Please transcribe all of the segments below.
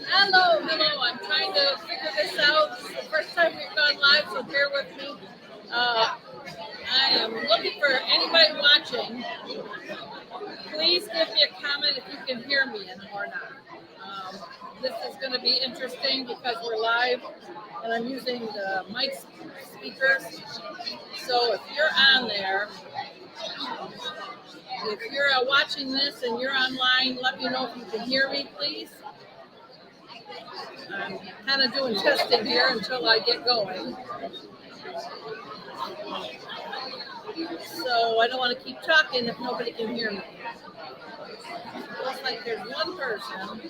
Hello. I'm trying to figure this out. This is the first time we've gone live, so bear with me. Uh, I am looking for anybody watching. Please give me a comment if you can hear me or not. This is going to be interesting because we're live and I'm using the mic speakers. So if you're on there, if you're watching this and you're online, let me know if you can hear me, please. I'm kind of doing testing here until I get going. So I don't want to keep talking if nobody can hear me. Looks like there's one person.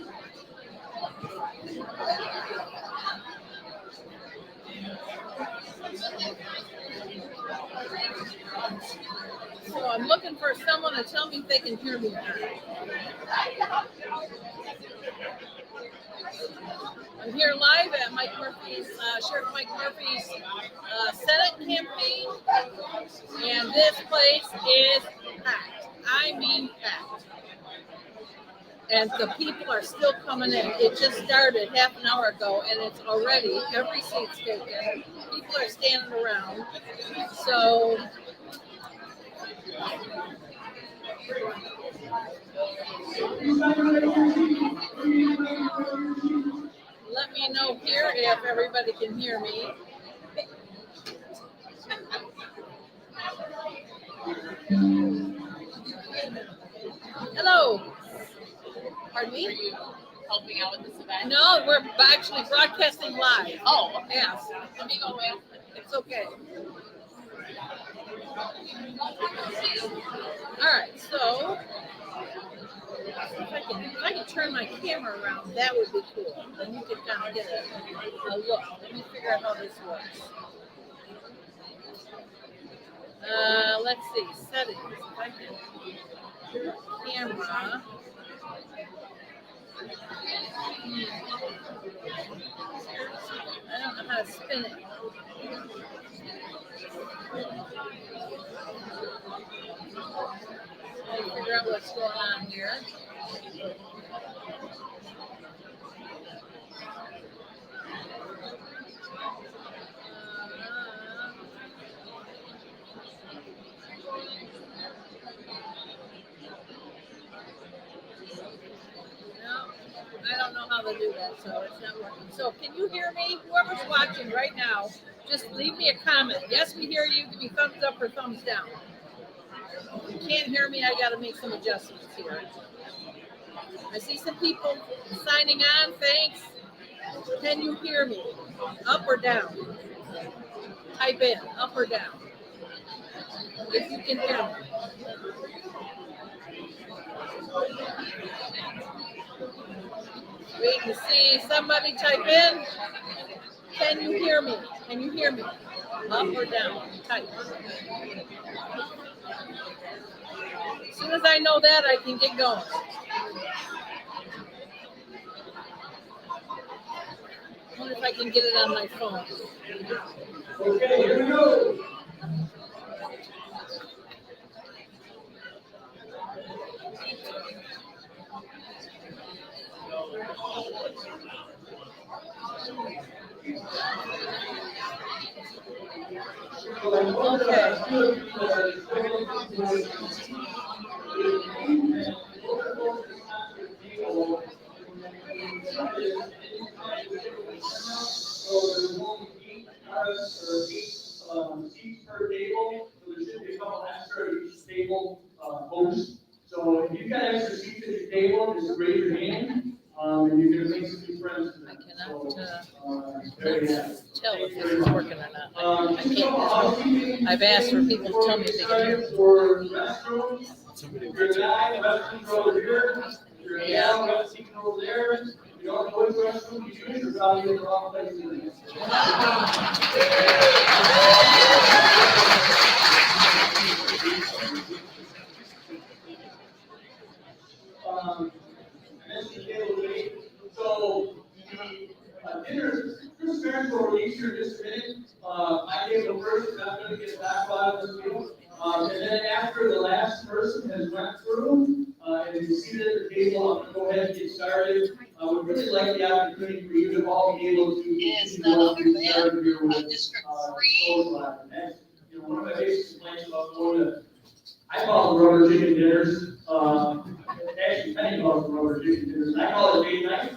So I'm looking for someone to tell me if they can hear me or not. I'm here live at Mike Murphy's, Sheriff Mike Murphy's Senate campaign, and this place is packed. I mean packed. And the people are still coming in. It just started half an hour ago, and it's already, every seat's taken. People are standing around. So let me know here if everybody can hear me. Hello. Pardon me? Are you helping out with this event? No, we're actually broadcasting live. Oh, yes. Let me go away. It's okay. All right, so if I can turn my camera around, that would be cool. Then you can kind of get a look. Let me figure out how this works. Let's see, settings. If I can camera. I don't know how to spin it. Let me figure out what's going on here. I don't know how to do that, so it's not working. So can you hear me? Whoever's watching right now, just leave me a comment. Yes, we hear you. Give me thumbs up or thumbs down. If you can't hear me, I got to make some adjustments here. I see some people signing on. Thanks. Can you hear me? Up or down? Type in up or down if you can hear me. Wait to see somebody type in. Can you hear me? Can you hear me? Up or down? Type. As soon as I know that, I can get going. I wonder if I can get it on my phone. Okay, here we go. Seats per table, so there should be a couple extra at each table host. So if you've got extra seats at your table, just raise your hand, and you're going to make some new friends. I cannot tell if this is working or not. I can't. I've asked for people to tell me if they can hear me. For restrooms, your guy, restrooms over here, your gal, restrooms over there. You don't know which restroom you use, you're probably in the wrong place. So the dinner parents will release here in just a minute. I gave the first, and I'm going to get back out of the field. And then after the last person has went through, and you see that at the table, I'm going to go ahead ahead and get started. We'd really like the opportunity for you to all be able to. Is the other van of District 3? One of my biggest complaints about going to, I call them rubber chicken dinners. Actually, Penny calls them rubber chicken dinners. I call it date night.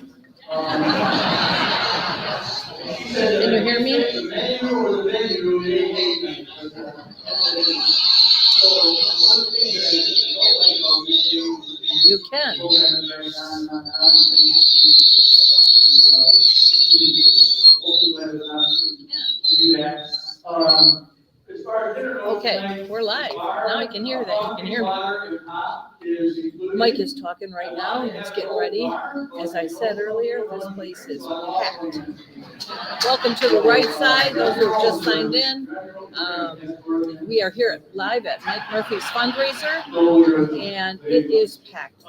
She said, Can you hear me? The menu or the venue, it ain't date night. So, one of the things that I don't like about these things. You can. Hopefully, we'll have an opportunity to do that. As far as dinner goes Okay, tonight, we're live. Now I can hear that. You can hear me. Mike is talking right now. He's getting ready. As I said earlier, this place is packed. Welcome to the right side, those who have just signed in. We are here live at Mike Murphy's fundraiser, and it is packed.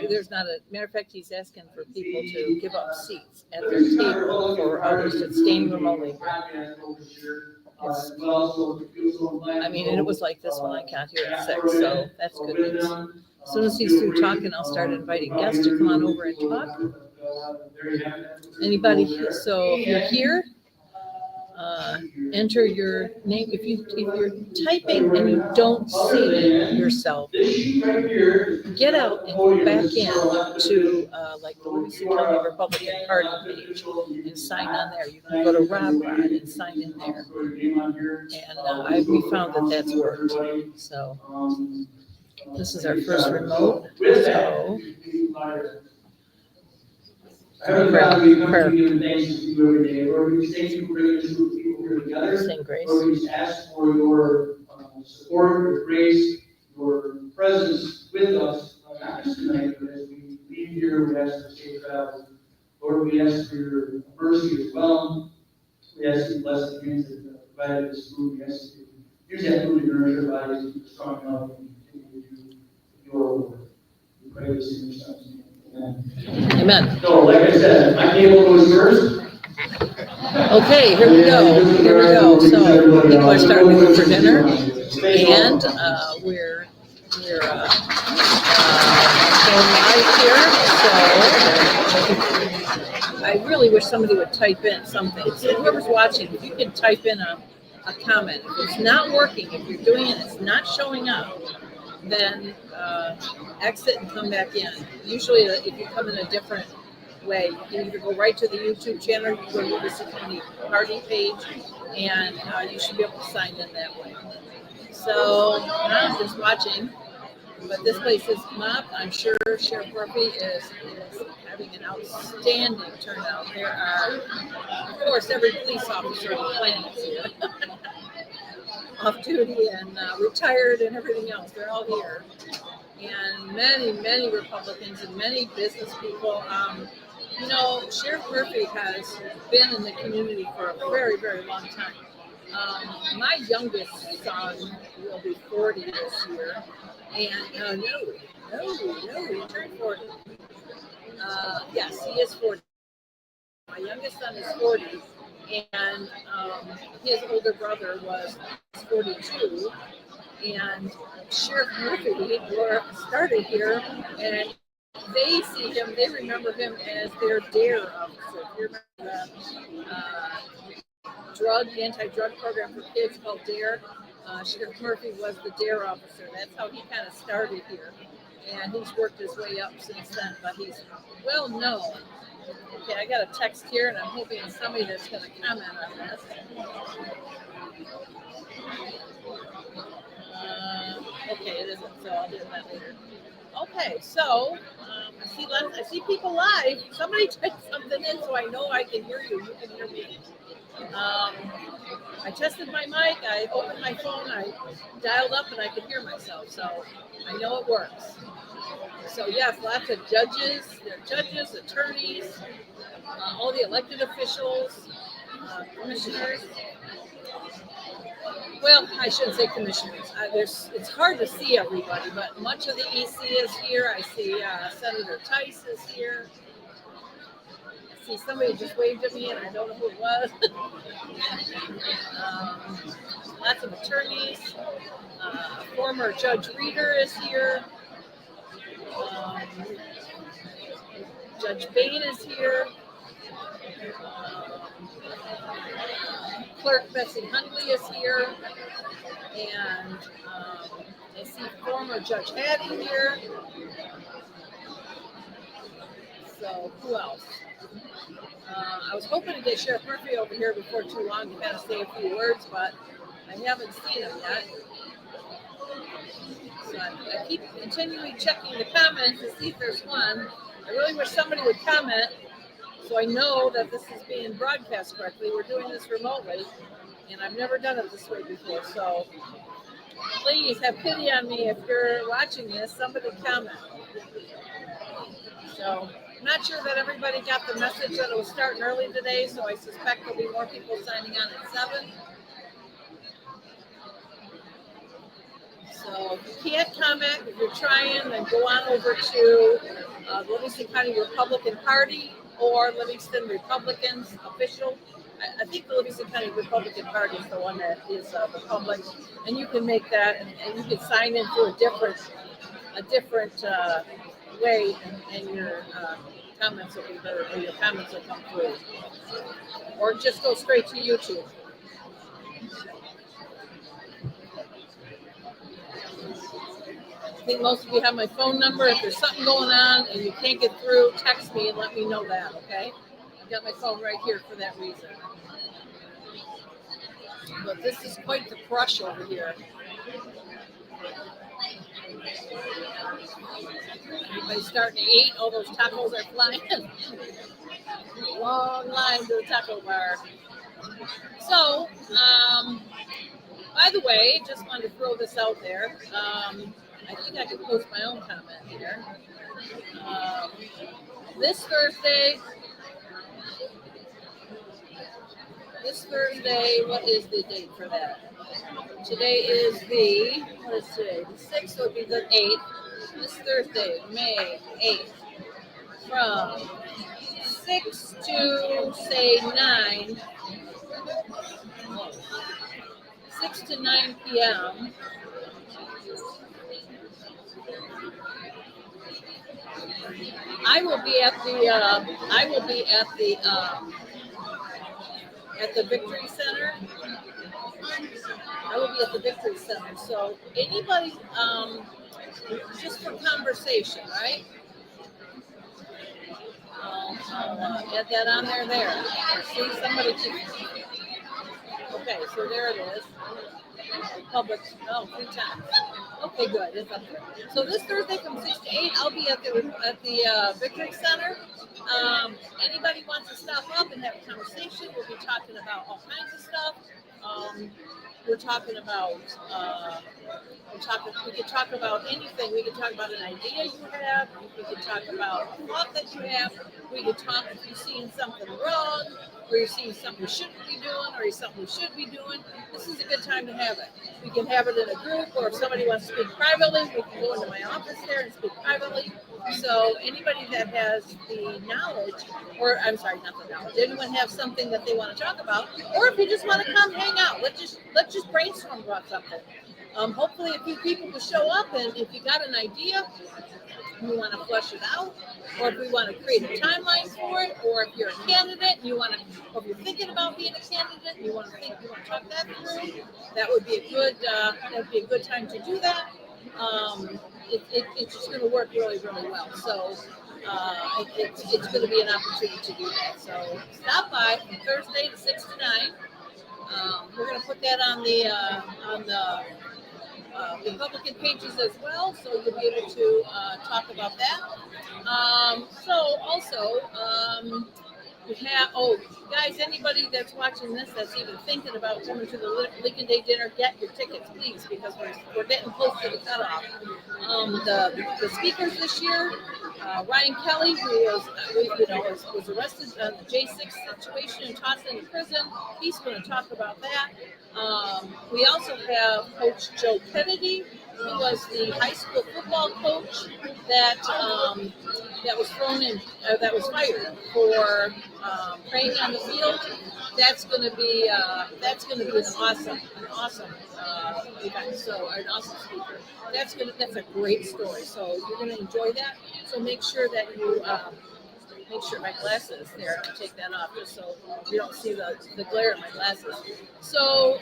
There's not a matter of fact, he's asking for people to give up seats at their table for others. It's standing room only. I mean, and it was like this when I got here at 6, so that's good news. As soon as he's through talking, I'll start inviting guests to come on over and talk. Anybody here? So if you're here, enter your name. If you're typing and you don't see yourself, get out and go back in to like the Louisiana County Republican Party page and sign on there. You can go to Rob Rod and sign in there. And we found that that's worked. So this is our first remote. So Saying grace. Lord, we ask for your support, your grace, your presence with us, not just tonight, but as we leave here, we ask for safe travel. Lord, we ask for your mercy as well. We ask you to bless the hands that provided this food. We ask you to use that food to nourish our bodies, keep us strong enough, and continue to do your work. We pray this in your son's name. Amen. Amen. So, like I said, my table was yours. Okay, here we go. So people are starting to go for dinner, and we're live here. So I really wish somebody would type in something. So whoever's watching, if you can type in a comment. If it's not working, if you're doing it, it's not showing up, then exit and come back in. Usually, if you come in a different way, you can either go right to the YouTube channel, you can go to the Louisiana County Party page, and you should be able to sign in that way. So I'm just watching, but this place is mobbed. I'm sure Sheriff Murphy is having an outstanding turnout. There are, of course, every police officer on the planet is here. Off duty and retired and everything else. They're all here. And many Republicans and many business people. Sheriff Murphy has been in the community for a very, very long time. My youngest son will be 40 this year. And he turned 40. Yes, he is 40. My youngest son is 40. And his older brother was 42. And Sheriff Murphy started here, and they see him, they remember him as their DARE officer. You remember the anti-drug program for kids called DARE? Sheriff Murphy was the DARE officer. That's how he kind of started here. And he's worked his way up since then, but he's well known. Okay, I got a text here, and I'm hoping it's somebody that's going to comment on this. Okay, it isn't, so I'll do that later. Okay, so I see people live. Somebody type something in so I know I can hear you. You can hear me. I tested my mic. I opened my phone. I dialed up, and I could hear myself. So I know it works. So yes, lots of judges. There are judges, attorneys, all the elected officials, commissioners. Well, I shouldn't say commissioners. It's hard to see everybody, but much of the EC is here. I see Senator Tice is here. I see somebody just waved at me, and I don't know who it was. Lots of attorneys. Former Judge Reeder is here. Judge Bain is here. Clerk Betsy Hundley is here. And I see former Judge Hattie here. So who else? I was hoping to get Sheriff Murphy over here before too long to kind of say a few words, but I haven't seen him yet. So I keep continually checking the comments to see if there's one. I really wish somebody would comment so I know that this is being broadcast correctly. We're doing this remotely, and I've never done it this way before. So please have pity on me if you're watching this. Somebody comment. So I'm not sure that everybody got the message that it was starting early today, so I suspect there'll be more people signing on at 7. So if you can't comment, if you're trying, then go on over to the Livingston County Republican Party or Livingston Republicans official. I think the Livingston County Republican Party is the one that is the public, and you can make that, and you can sign in through a different way, and your comments will be heard, or your comments will come through, or just go straight to YouTube. I think most of you have my phone number. If there's something going on and you can't get through, text me and let me know that, okay? I've got my phone right here for that reason. But this is quite the crush over here. Everybody's starting to eat. All those tacos are flying. Long line to the taco bar. So, by the way, just wanted to throw this out there. I think I can post my own comment here. This Thursday, what is the date for that? Today is what is today? The 6th, so it would be the 8th. This Thursday, May 8th, from 6 to, say, 9, 6 to 9 p.m., I will be at the Victory Center. I will be at the Victory Center. So anybody, just for conversation, right? I'll get that on there. See, somebody. Okay, so there it is. Public, 3 times. Okay, good. It's up there. So this Thursday from 6 to 8, I'll be at the Victory Center. Anybody wants to stop up and have a conversation? We'll be talking about all kinds of stuff. We could talk about anything. We could talk about an idea you have. We could talk about a thought that you have. We could talk if you're seeing something wrong, or you're seeing something you shouldn't be doing, or something you should be doing. This is a good time to have it. We can have it in a group, or if somebody wants to speak privately, we can go into my office there and speak privately. So anybody that has the knowledge, or I'm sorry, not the knowledge, anyone have something that they want to talk about, or if you just want to come hang out, let's just brainstorm about something. Hopefully a few people will show up, and if you got an idea, you want to flesh it out, or if we want to create a timeline for it, or if you're a candidate, or if you're thinking about being a candidate, you want to talk that through, that would be a good time to do that. It's just going to work really, really well. So it's going to be an opportunity to do that. So stop by from Thursday to 6 to 9. We're going to put that on the Republican pages as well, so you'll be able to talk about that. So also, we have, guys, anybody that's watching this that's even thinking about coming to the Lincoln Day dinner, get your tickets, please, because we're getting close to the cutoff. The speakers this year, Ryan Kelly, who was arrested on the J6 situation and tossed into prison, he's going to talk about that. We also have Coach Joe Kennedy, who was the high school football coach that was thrown in, that was fired for praying on the field. That's going to be an awesome event. So an awesome speaker. That's a great story. So you're going to enjoy that. So make sure that you make sure my glasses there. I'll take that off just so you don't see the glare in my glasses. So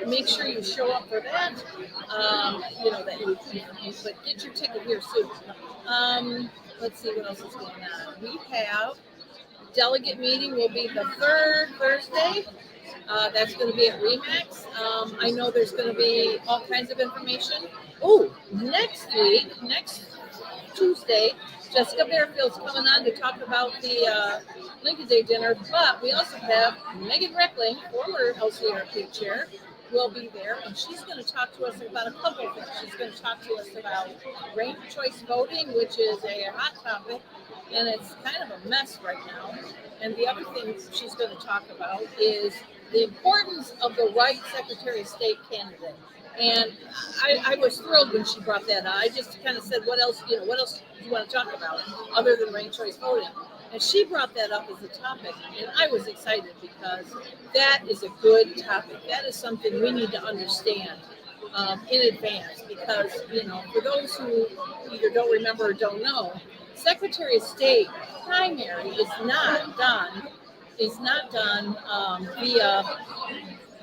make sure you show up for that. That but get your ticket here soon. Let's see what else is going on. We have delegate meeting will be the third Thursday. That's going to be at Remax. I know there's going to be all kinds of information. Oh, next Tuesday, Jessica Bearfield's coming on to talk about the Lincoln Day dinner, but we also have Megan Reckling, former LCRP chair, will be there, and she's going to talk to us about a couple of things. She's going to talk to us about ranked choice voting, which is a hot topic, and it's kind of a mess right now. And the other thing she's going to talk about is the importance of the right Secretary of State candidate. And I was thrilled when she brought that up. I just kind of said, what else do you want to talk about other than ranked choice voting? And she brought that up as a topic, and I was excited because that is a good topic. That is something we need to understand in advance because, for those who either don't remember or don't know, Secretary of State primary is not done via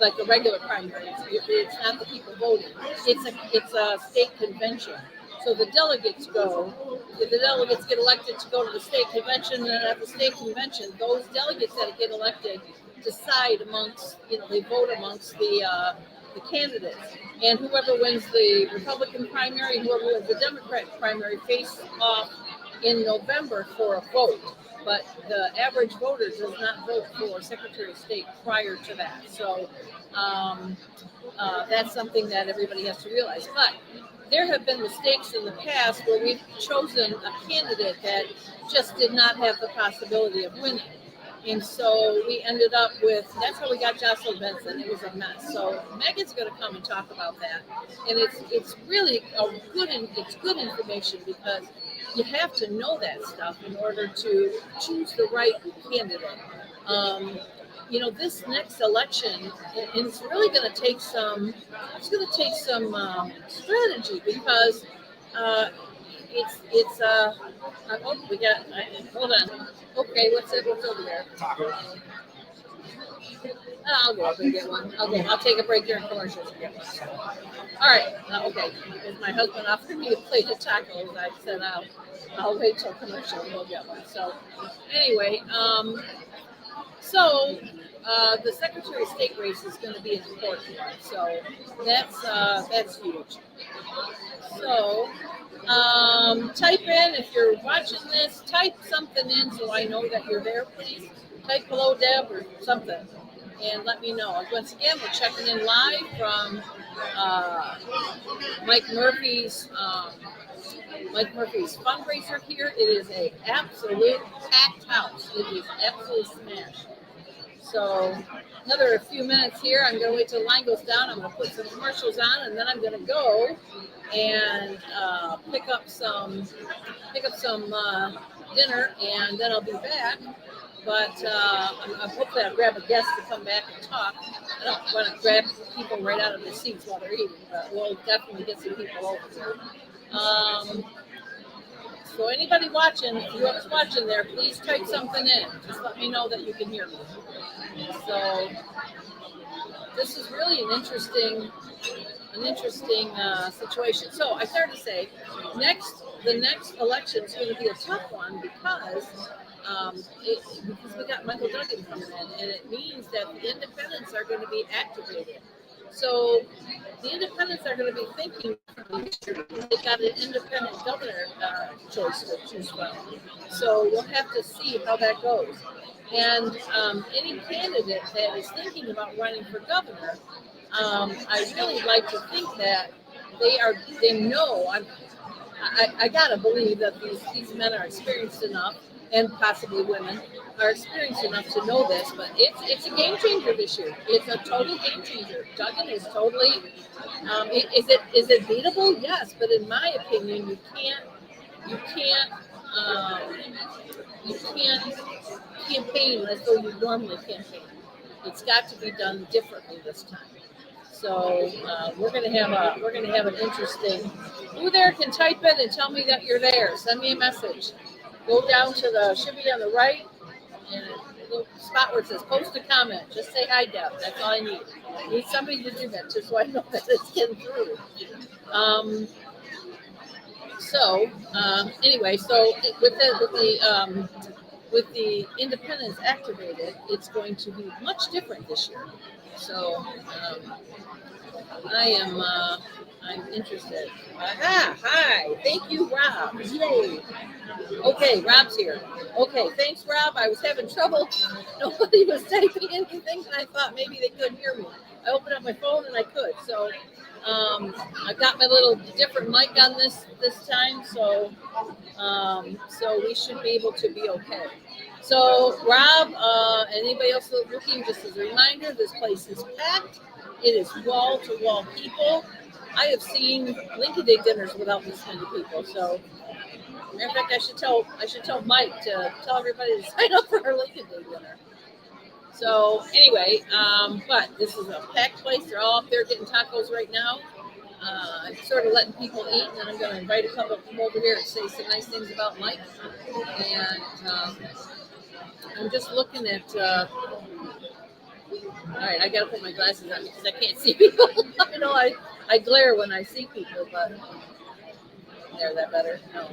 like a regular primary. It's not the people voting. It's a state convention. So the delegates get elected to go to the state convention, and at the state convention, those delegates that get elected decide amongst, they vote amongst the candidates. And whoever wins the Republican primary, whoever wins the Democrat primary face off in November for a vote. But the average voter does not vote for Secretary of State prior to that. So that's something that everybody has to realize. But there have been mistakes in the past where we've chosen a candidate that just did not have the possibility of winning. And so we ended up with, that's how we got Jocelyn Benson. It was a mess. So Megan's going to come and talk about that. And it's really it's good information because you have to know that stuff in order to choose the right candidate. This next election, it's really going to take some strategy because hold on. Okay, what's over there? I'll go up and get one. I'll take a break during commercials and get one. All right. Okay. If my husband offered me a plate of tacos, I said I'll wait till commercial and we'll get one. So anyway, the Secretary of State race is going to be an important one. So that's huge. So type in, if you're watching this, type something in so I know that you're there, please. Type hello, Deb, or something, and let me know. Once again, we're checking in live from Mike Murphy's fundraiser here. It is an absolute packed house. It is absolute smash. So another few minutes here. I'm going to wait till the line goes down. I'm going to put some commercials on, and then I'm going to go and pick up some dinner, and then I'll be back. But hopefully I'll grab a guest to come back and talk. I don't want to grab people right out of their seats while they're eating, but we'll definitely get some people over here. So anybody watching, whoever's watching there, please type something in. Just let me know that you can hear me. So this is really an interesting situation. So I started to say, the next election is going to be a tough one because we got Michael Duggan coming in, and it means that the independents are going to be activated. So the independents are going to be thinking they got an independent governor choice to choose from. So we'll have to see how that goes. And any candidate that is thinking about running for governor, I really like to think that they know. I gotta believe that these men are experienced enough, and possibly women are experienced enough to know this. But it's a game changer this year. It's a total game changer. Duggan is totally. Is it beatable? Yes, but in my opinion, you can't campaign as though you normally campaign. It's got to be done differently this time. So we're gonna have an interesting. Who there can type in and tell me that you're there? Send me a message. go down to should be on the right, and a little spot where it says post a comment. Just say hi, Deb. That's all I need. I need somebody to do that just so I know that it's getting through. Anyway, so with the independence activated, it's going to be much different this year. So I'm interested. Aha, hi, thank you, Rob. Yay. Okay, Rob's here. Okay, thanks, Rob. I was having trouble. Nobody was typing anything, and I thought maybe they couldn't hear me. I opened up my phone and I could. So I've got my little different mic on this time, so we should be able to be okay. So Rob, anybody else looking, just as a reminder, this place is packed. It is wall to wall people. I have seen Lincoln Day dinners without this many people. So, matter of fact, I should tell Mike to tell everybody to sign up for our Lincoln Day dinner. So anyway, but this is a packed place. They're all up there getting tacos right now. I'm sort of letting people eat, and then I'm going to invite a couple of them over here and say some nice things about Mike. And I'm just looking at. All right, I got to put my glasses on because I can't see people. I know I glare when I see people, but there, that better? No.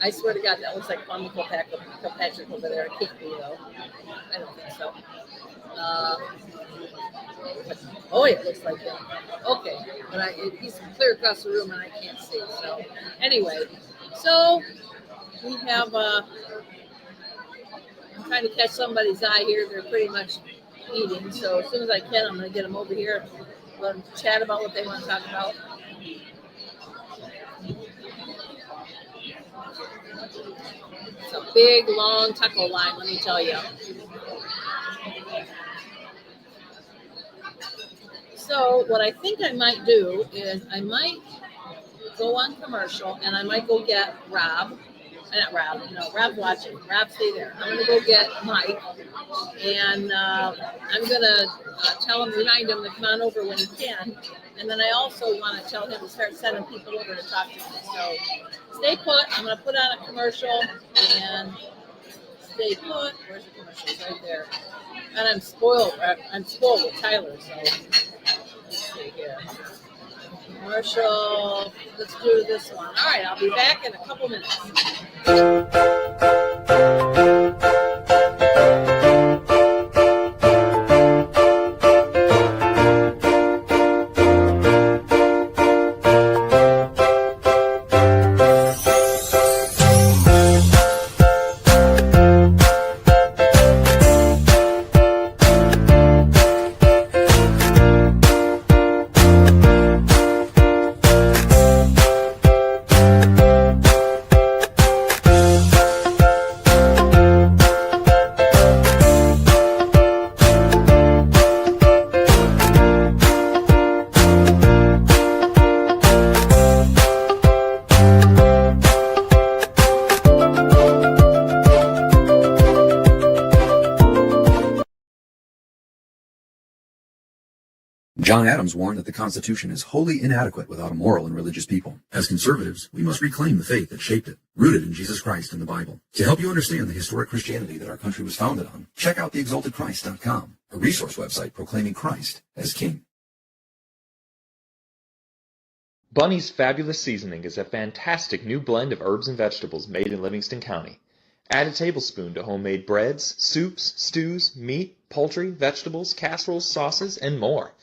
I swear to God, that looks like Kwame Kilpatrick over there. It can't be, though. I don't think so. Oh, it looks like him. Okay, but he's clear across the room and I can't see. So, anyway, so we have. I'm trying to catch somebody's eye here. They're pretty much eating. So as soon as I can, I'm going to get them over here. Let them chat about what they want to talk about. It's a big, long taco line, let me tell you. So what I think I might do is I might go on commercial and I might go get Rob. Not Rob, no, Rob's watching. Rob, stay there. I'm going to go get Mike, and I'm going to remind him to come on over when he can. And then I also want to tell him to start sending people over to talk to me. So stay put. I'm going to put on a commercial and stay put. Where's the commercial? It's right there. And I'm spoiled with Tyler, so let's see here. Commercial. Let's do this one. All right, I'll be back in a couple minutes. John Adams warned that the Constitution is wholly inadequate without a moral and religious people. As conservatives, we must reclaim the faith that shaped it, rooted in Jesus Christ and the Bible. To help you understand the historic Christianity that our country was founded on, check out theexaltedchrist.com, a resource website proclaiming Christ as King. Bunny's Fabulous Seasoning is a fantastic new blend of herbs and vegetables made in Livingston County. Add a tablespoon to homemade breads, soups, stews, meat, poultry, vegetables, casseroles, sauces, and more.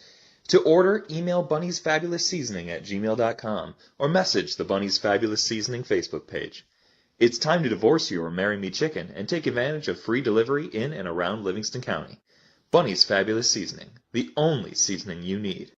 To order, email Bunny's Fabulous Seasoning at gmail.com or message the Bunny's Fabulous Seasoning Facebook page. It's time to divorce you or marry me chicken and take advantage of free delivery in and around Livingston County. Bunny's Fabulous Seasoning, the only seasoning you need.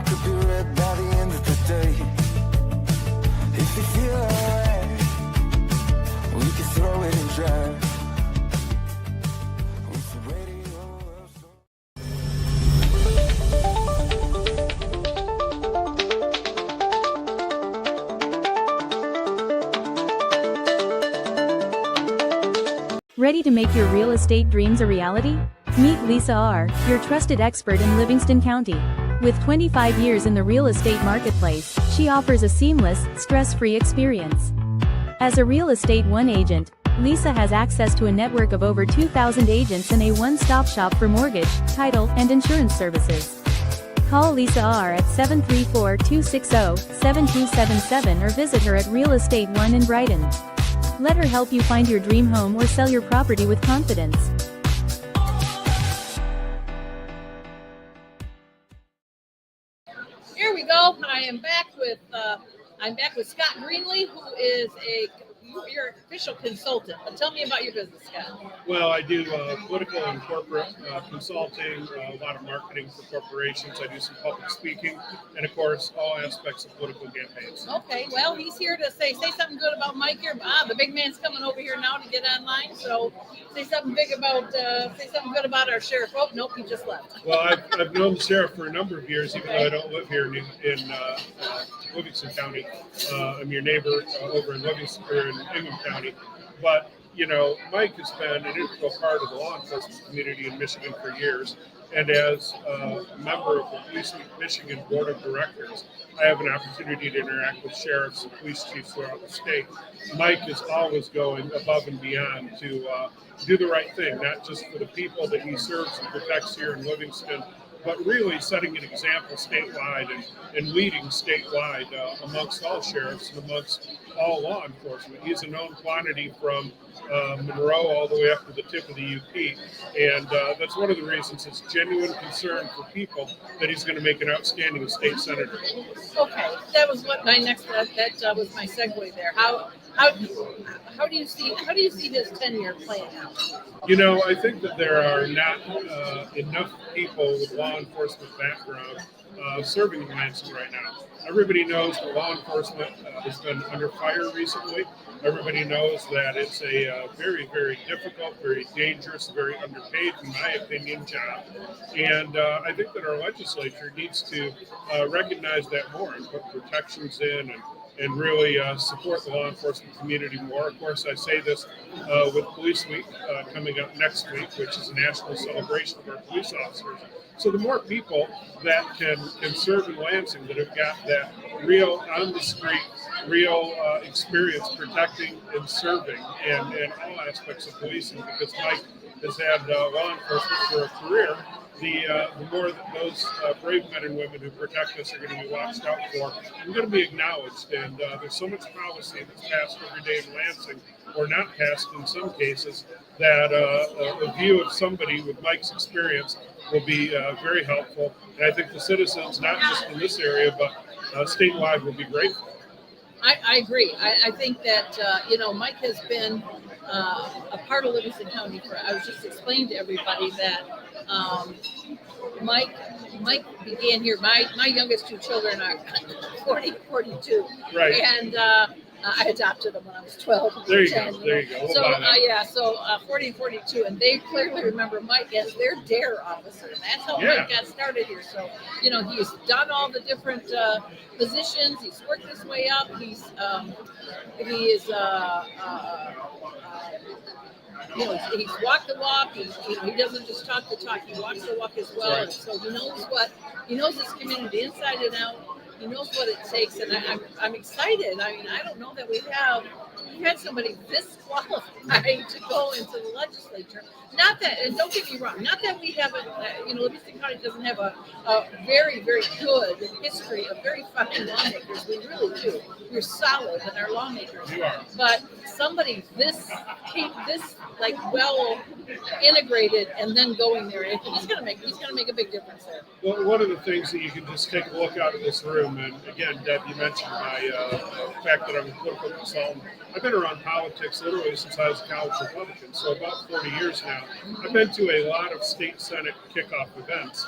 Could be red by the end of the day. If you feel alright, we can throw it and drive. Ready to make your real estate dreams a reality? Meet Lisa R., your trusted expert in Livingston County. With 25 years in the real estate marketplace, she offers a seamless, stress-free experience. As a Real Estate One agent, Lisa has access to a network of over 2,000 agents and a one-stop shop for mortgage, title, and insurance services. Call Lisa R. at 734-260-7277 or visit her at Real Estate One in Brighton. Let her help you find your dream home or sell your property with confidence. Here we go. I'm back with Scott Greenlee, who is your official consultant. But tell me about your business, Scott. Well, I do political and corporate consulting, a lot of marketing for corporations. I do some public speaking, and of course, all aspects of political campaigns. Okay, well, he's here to say something good about Mike here. The big man's coming over here now to get online, so say something good about our sheriff. Oh, nope, he just left. Well, I've known the sheriff for a number of years, even though I don't live here in Livingston County. I'm your neighbor over in Livingston, or in Ingham County. But, you know, Mike has been an integral part of the law enforcement community in Michigan for years. And as a member of the Police Michigan Board of Directors, I have an opportunity to interact with sheriffs and police chiefs throughout the state. Mike is always going above and beyond to do the right thing, not just for the people that he serves and protects here in Livingston, but really setting an example statewide and leading statewide amongst all sheriffs and amongst all law enforcement. He's a known quantity from Monroe all the way up to the tip of the UP, and that's one of the reasons it's genuine concern for people that he's going to make an outstanding state senator. Okay, that was what my next. That was my segue there. How do you see his tenure playing out? You know, I think that there are not enough people with law enforcement background serving in Lansing right now. Everybody knows that law enforcement has been under fire recently. Everybody knows that it's a very, very difficult, very dangerous, very underpaid, in my opinion, job. And I think that our legislature needs to recognize that more and put protections in and really support the law enforcement community more. Of course, I say this with Police Week coming up next week, which is a national celebration of our police officers. So the more people that can serve in Lansing that have got that real on-the-street, real experience protecting and serving and all aspects of policing, because Mike has had law enforcement for a career, the more that those brave men and women who protect us are going to be watched out for, we're going to be acknowledged. And there's so much policy that's passed every day in Lansing, or not passed in some cases, that a view of somebody with Mike's experience will be very helpful. And I think the citizens, not just in this area, but statewide, will be grateful. I agree. I think that, Mike has been a part of Livingston County I was just explaining to everybody that Mike began here. My youngest two children are 40, 42. Right. And I adopted them when I was 12. There you 10, go. There you go. We'll So, buy that. so 40 and 42. And they clearly remember Mike as their DARE officer. And that's how Mike got started here. So, he's done all the different positions. He's worked his way up. He's walked the walk. He doesn't just talk the talk. He walks the walk as well. And so he knows his community inside and out. He knows what it takes, and I'm excited. I mean, I don't know that we've had somebody this qualified to go into the legislature. Not that, and don't get me wrong, not that we haven't, Livingston County doesn't have a very, very good history of very fine lawmakers. We really do. We're solid in our lawmakers. You are. But somebody this well integrated and then going there, he's gonna make a big difference there. Well, one of the things that you can just take a look out of this room, and again, Deb, you mentioned my fact that I'm a political consultant. I've been around politics literally since I was a college Republican, so about 40 years now. I've been to a lot of state Senate kickoff events,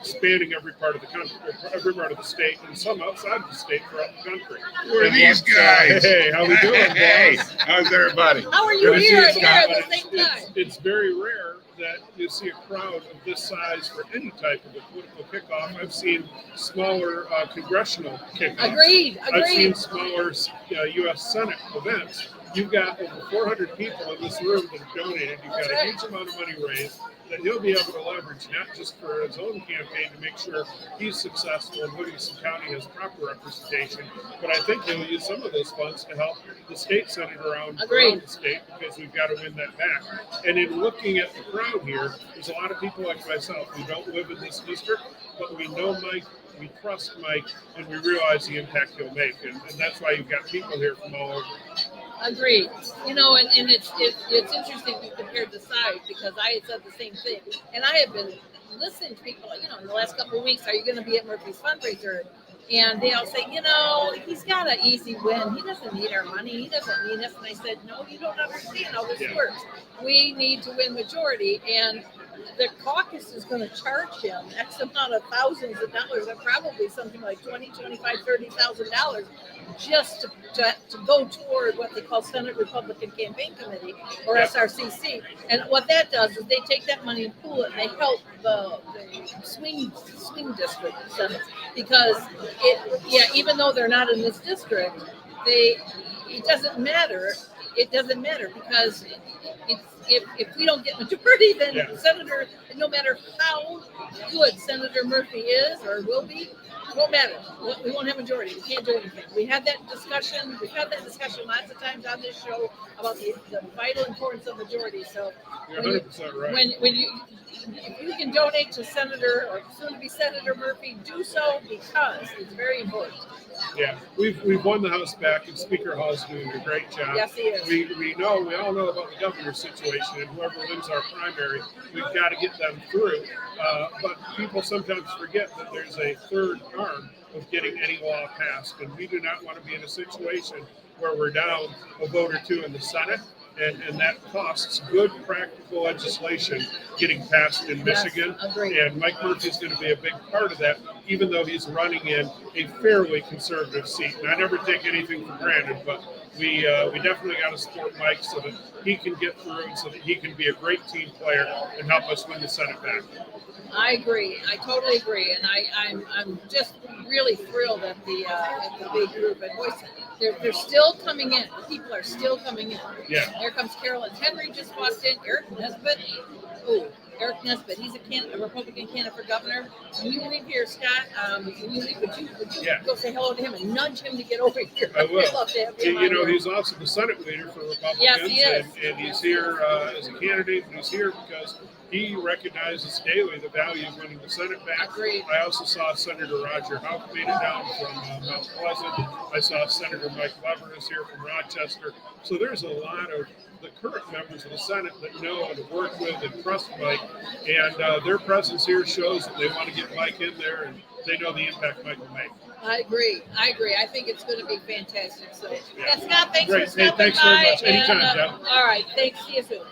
spanning every part of the country, every part of the state, and some outside of the state throughout the country. Who are these guys? Hey, how we doing, boss? Hey, how's everybody? How are you Good to see here you, at Scott. the same time? It's very rare that you see a crowd of this size for any type of a political kickoff. I've seen smaller congressional kickoffs. Agreed. I've seen smaller U.S. Senate events. you've got over 400 people in this room that have donated. You've got a huge amount of money raised that he'll be able to leverage, not just for his own campaign to make sure he's successful and Livingston County has proper representation, but I think he'll use some of those funds to help the state senate around the state, because we've got to win that back. And in looking at the crowd here, there's a lot of people like myself who don't live in this district, but we know Mike, we trust Mike, and we realize the impact he'll make. And that's why you've got people here from all over. Agreed. You know, and it's interesting you compared the size, because I had said the same thing. And I have been listening to people, you know, in the last couple of weeks, are you going to be at Murphy's fundraiser? And they all say, you know, he's got an easy win. He doesn't need our money. He doesn't need us. And I said, no, you don't understand how this works. We need to win majority. And the caucus is going to charge him X amount of thousands of dollars, and probably something like $20,000, $25,000, $30,000 just to go toward what they call Senate Republican Campaign Committee, or SRCC. And what that does is they take that money and pool it, and they help the swing district Senate, because even though they're not in this district, it doesn't matter. It doesn't matter, because if we don't get majority, then Senator, no matter how good Senator Murphy is or will be, it won't matter. We won't have majority. We can't do anything. We had that discussion. We've had that discussion lots of times on this show about the vital importance of majority. So you're 100% right. If you can donate to Senator or soon to be Senator Murphy, do so, because it's very important. Yeah, we've won the House back, and Speaker Hall's doing a great job. Yes, he is. We all know about the governor's situation, and whoever wins our primary, we've got to get them through. But people sometimes forget that there's a third arm of getting any law passed, and we do not want to be in a situation where we're down a vote or two in the Senate, and that costs good practical legislation getting passed in Michigan. And Mike Murphy is going to be a big part of that, even though he's running in a fairly conservative seat. And I never take anything for granted, but we definitely got to support Mike so that he can get through and so that he can be a great team player and help us win the Senate back. I agree. I totally agree, and I'm just really thrilled at the big group. And boys, they're still coming in. People are still coming in. Yeah. There comes Carolyn Henry just walked in. Eric Nesbitt. He's a Republican candidate for governor. When you leave here, Scott, would you go say hello to him and nudge him to get over here? I will. I'd love to have him he's also the Senate leader for Republicans. Yes, he is. And he's here as a candidate, and he's here because he recognizes daily the value of winning the Senate back. Agreed. I also saw Senator Roger Houck made it down from Mount Pleasant. I saw Senator Mike Lever is here from Rochester. So there's a lot of the current members of the Senate that know and work with and trust Mike. And their presence here shows that they want to get Mike in there, and they know the impact Mike will make. I agree. I think it's going to be fantastic. So, Scott, thanks for stopping thanks by. very much. Anytime, Deb. All right. Thanks. See you soon.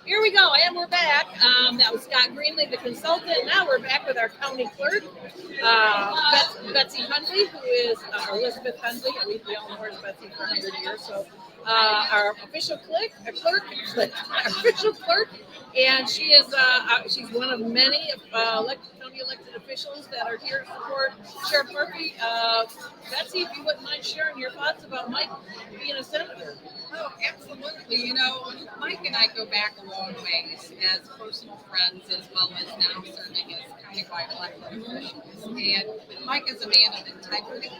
Here we go, and we're back. That was Scott Greenlee, the consultant. Now we're back with our county clerk, Betsy Hundley, who is Elizabeth Hundley. We all know her as Betsy for 100 years. So our official official clerk, and she is she's one of many county elected officials that are here to support Sheriff Murphy. Betsy, if you wouldn't mind sharing your thoughts about Mike being a senator. Oh, absolutely. You know, Mike and I go back a long ways as personal friends, as well as now serving as countywide elected officials. And Mike is a man of integrity.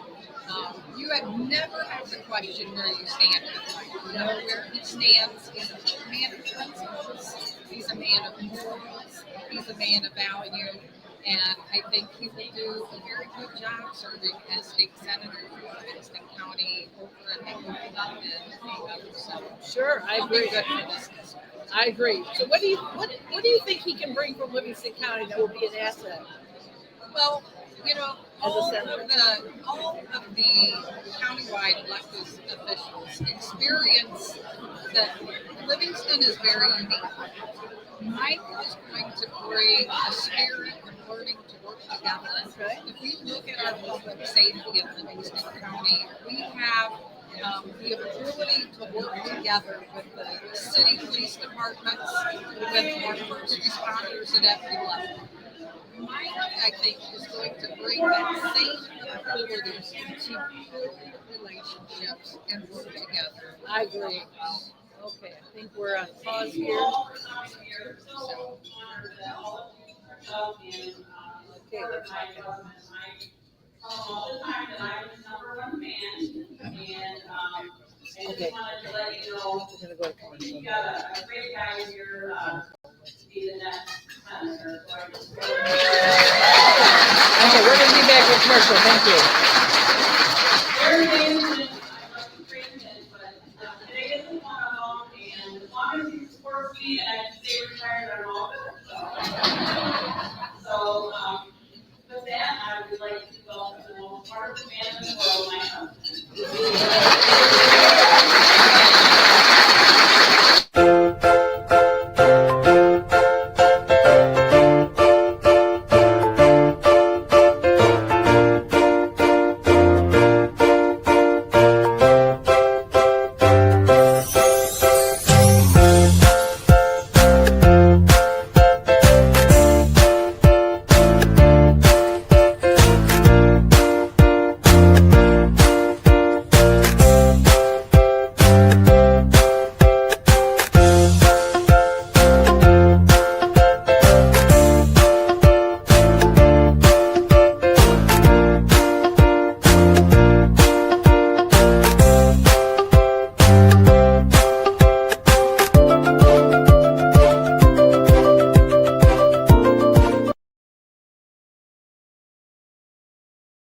You have never had to question where you stand with Mike. You know where he stands. He's a man of principles. He's a man of morals. He's a man of value. And I think he will do a very good job serving as state senator for Livingston County over and over. So sure, I agree. I agree. So what do you think he can bring from Livingston County that will be an asset? Well, you know, As a all senator. of the countywide elected officials experience that Livingston is very unique. Mike is going to bring a spirit of learning to work together. Okay. If we look at our public safety in Livingston County, we have the ability to work together with the city police departments, with our first responders at every level. Mike, I think, is going to bring that same abilities to build relationships and work together. I agree. Okay, I think we're on pause here. Okay, let's okay. We're gonna go to commercial. Okay, we're gonna be back with commercial. Thank you. So, with that, I would like to welcome the most wonderful man in the world, my husband.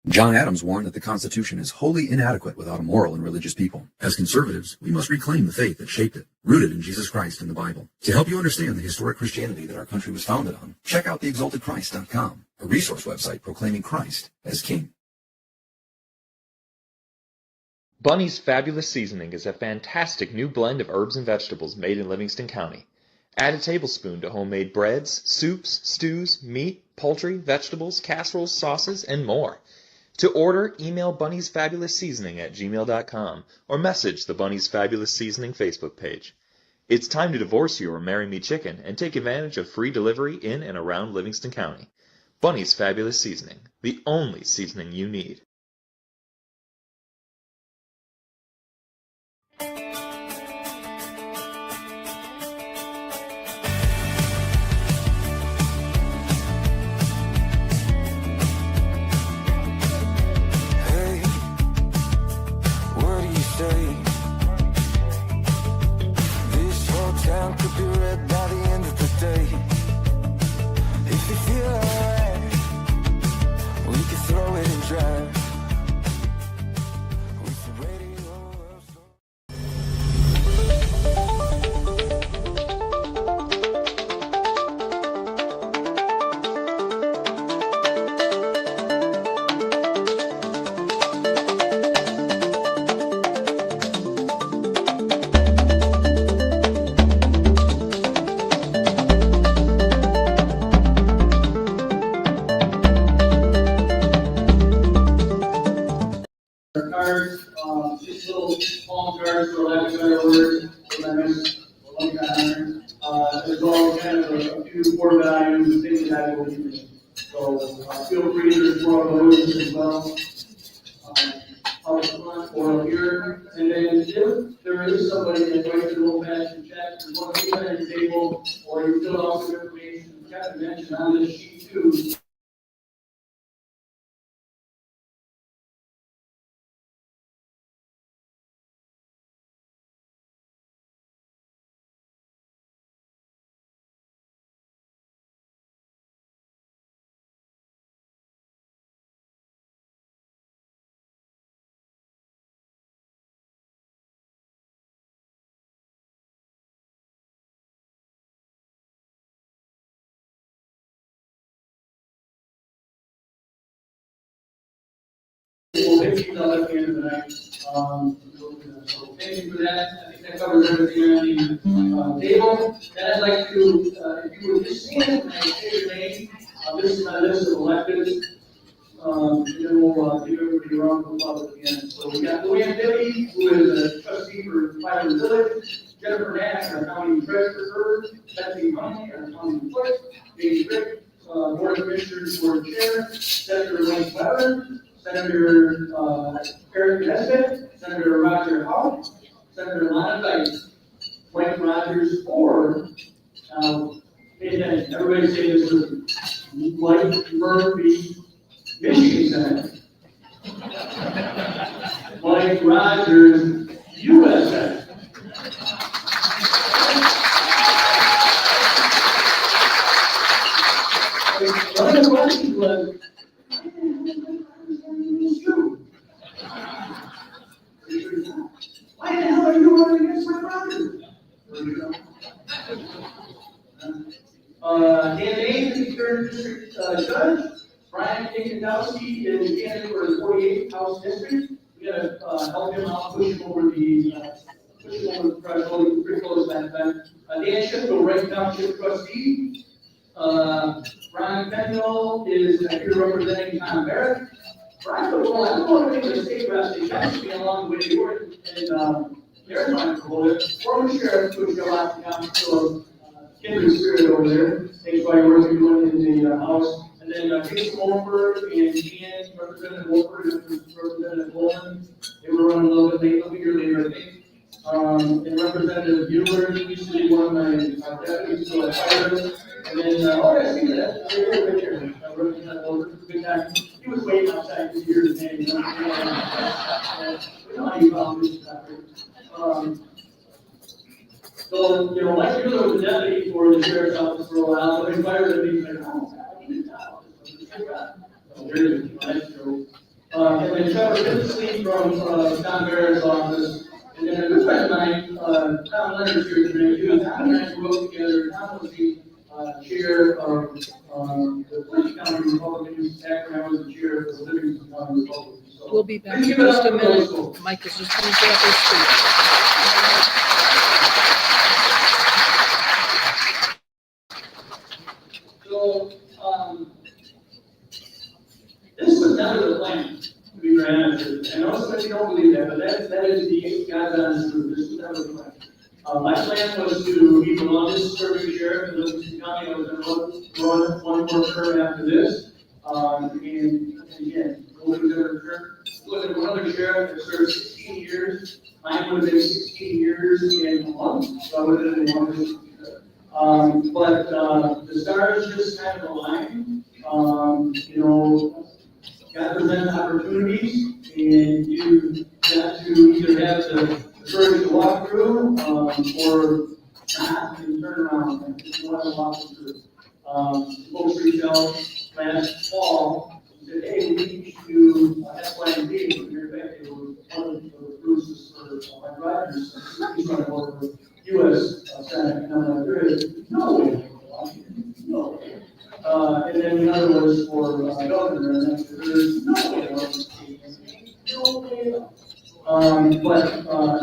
John Adams warned that the Constitution is wholly inadequate without a moral and religious people. As conservatives, we must reclaim the faith that shaped it, rooted in Jesus Christ and the Bible. To help you understand the historic Christianity that our country was founded on, check out theexaltedchrist.com, a resource website proclaiming Christ as King. Bunny's Fabulous Seasoning is a fantastic new blend of herbs and vegetables made in Livingston County. Add a tablespoon to homemade breads, soups, stews, meat, poultry, vegetables, casseroles, sauces, and more. To order, email Bunny's Fabulous Seasoning at gmail.com or message the Bunny's Fabulous Seasoning Facebook page. It's time to divorce you or marry me chicken and take advantage of free delivery in and around Livingston County. Bunny's Fabulous Seasoning, the only seasoning you need. Hey, what do you say? This whole town could be red by the end of the day. If you feel alright, we can throw it and drive. With the radio up. Our cards, just little palm cards, for lack of a better word, for my nice one guy. There's all kind of a few core values and things that I believe in. So, feel free to explore those as well. Up front or up here, and then if there is somebody that writes an old-fashioned check, there's one on your table, or you fill out some information, Kevin mentioned on this sheet too, We'll pick these up at the end of the night. So thank you for that. I think that covers everything on the table. And I'd like to, if you would just stand and say your name. This is my list of electeds. And then we'll give everybody a round of applause at the end. So we got Luann Bibby, who is a trustee for Byron Village. Jennifer Nash, our county treasurer. Betsy Money, our county clerk. Dave Drick, board of commissioners, board chair. Senator Wayne Weber. Senator Eric Nesbitt, Senator Roger Howe, Senator Lana Dyke, Mike Rogers, or pay attention, everybody say this with Mike Murphy, Michigan Senate. Mike Rogers, U.S. Senate. One of the questions was, why the hell are you running against my brother? Campaign third district judge, Brian Kinkadowski is candidate for the 48th House District. We gotta help him out, push him over the threshold, pretty close that time. Dan Shipko, Wright Township trustee. Brian Kendall is here representing Tom Barrett. Brian, well, I don't want to make a mistake, Rusty. You guys be along the way you were, and there's my proposal. Former sheriff, who's got lots of council, kindred spirit over there. Thanks for your work you're doing in the house. And then Jason Wolford and Ian, Representative Wolford, and Representative Bowman. They were running a little bit late, a year later, I think. And Representative Bueller used to be one of my deputies, so I hired him. And then, I see that. Right here. Representative Wolford, big time. He was waiting outside to hear his name. We know how you found this stuff. So, you know, Mike Bueller was the deputy for the sheriff's office for a while, so they fired him. He's like, oh, I need a job. So there it is. Nice joke. And then Trevor Finsley from Tom Barrett's office. And then a good friend of mine, Tom Leonard's here today. He was Tom and I worked together. Tom was the chair of the Clinton County Republicans. After I was the chair of the Livingston County Republicans. So, We'll be back in just a minute. Mike is just going to get up his speech. So, this was never the plan to be granted. I know some of you don't believe that, but that is the God's honest truth. This was never the plan. My plan was to be the longest serving sheriff in Livingston County. I was going to run one more term after this. And again, nobody's ever returned. Look at one other sheriff that served 16 years. Mine would have been 16 years in a month, so I would have been one of those. But the stars just kind of align. You know, God presents opportunities, and you got to either have the courage to walk through, or not, and turn around and just want to walk through. Folks reached out last fall and said, hey, we need to do X, Y, and Z. And in fact, they were one of the bruises for my Rogers. He's going to work with U.S. Senate, and I'm like, there is no way. No way. And then the other was for governor, and I said, there's no way. No way. But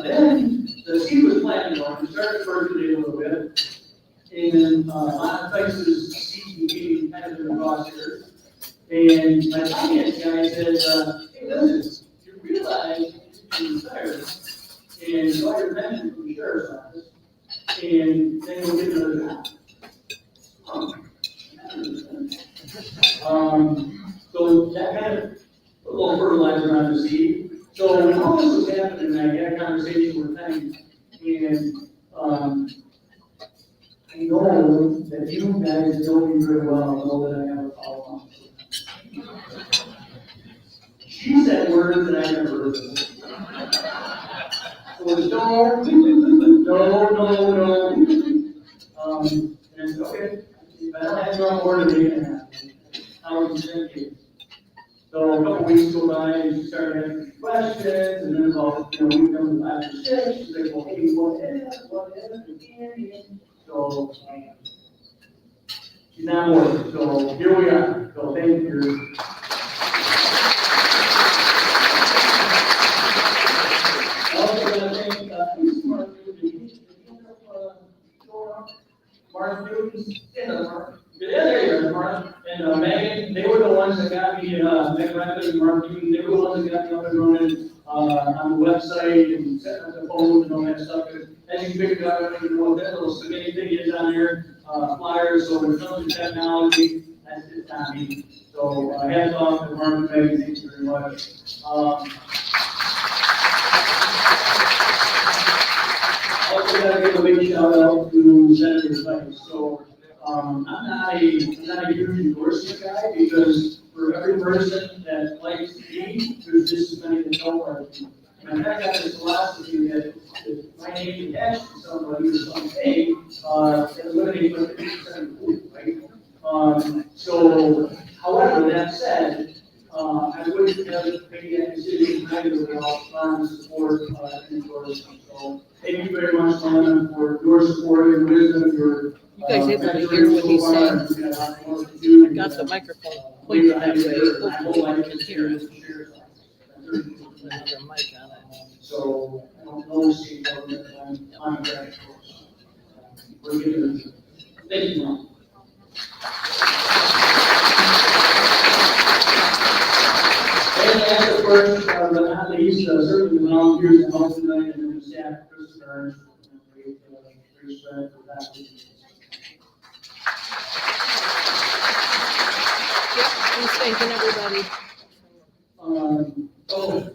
then the seed was planted on. It started percolating a little bit. And then a lot of places seed became kind of in the crosshairs. And my finance guy said, hey, listen, you realize you retired and got your pension from the sheriff's office, and then you'll get another job. So that kind of put a little fertilizer on the seed. So when all this was happening, I had a conversation with Penny, and I know that you guys know me very well, know that I have a follow-up. She said words that I never heard of. So it's no. And it's okay. But I don't have you on board to make it happen. I was thinking. So a couple weeks go by, and she started asking questions, and then about, we come to 5 or 6. She's like, well, hey, what if, so she's not working. So here we are. So thank you. Rebecca and marketing, they were the ones that got me up and running, on the website and setting up the phones and all that stuff. As you pick it up, I don't even know what that little spaghetti thing is on there, flyers, so when it comes to technology, that's it on me. So, hands off to Mark and Peggy, thank you very much. Also gotta give a big shout out to Senator Tice. So, I'm not a huge endorsement guy because for every person that likes me, there's just as many that don't like me. And I got this philosophy that if my name is attached to somebody or something, it eliminates like 50% of the pool, right? So, however, that said, I wouldn't have made that decision either without strong support and endorsement. So, thank you very much, Lana, for your support and wisdom, your You guys able to hear what he's saying? I got the microphone pointed that way, hopefully you can hear it. Another mic on it. So, I don't know, see, I'm very close. We're getting, thank you, Mom. And as the first, but not least, certainly the volunteers and help tonight and the staff, Chris Burns, great respect for that. Yep, he's thanking everybody.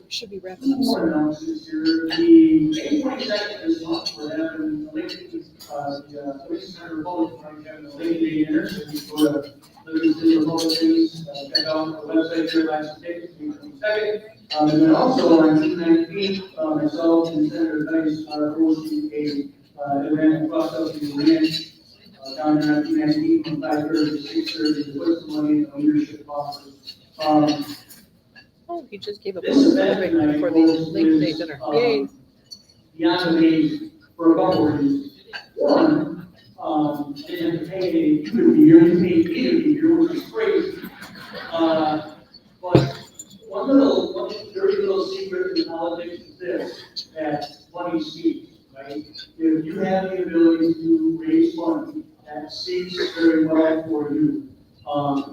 Should be wrapping up More soon. announcements here. The May 22nd this month, we're having the police center Republic, having a Labor Day dinner. So you go to Livingston Republicans, check out the website there, buy some tickets, May 22nd. And then also on June 19th, myself and Senator Tice are hosting a event across up in the ranch, down there on June 19th from 5:30 to 6:30 to put some money in the leadership office. Oh, he just gave a This post event tonight for the Labor Day dinner. Yay. Beyond amazing for a couple of reasons. One, didn't have to pay either beer, you paid either beer, which is crazy. But one dirty little secret in politics is this, that money speaks, right? If you have the ability to raise money, that speaks very well for you.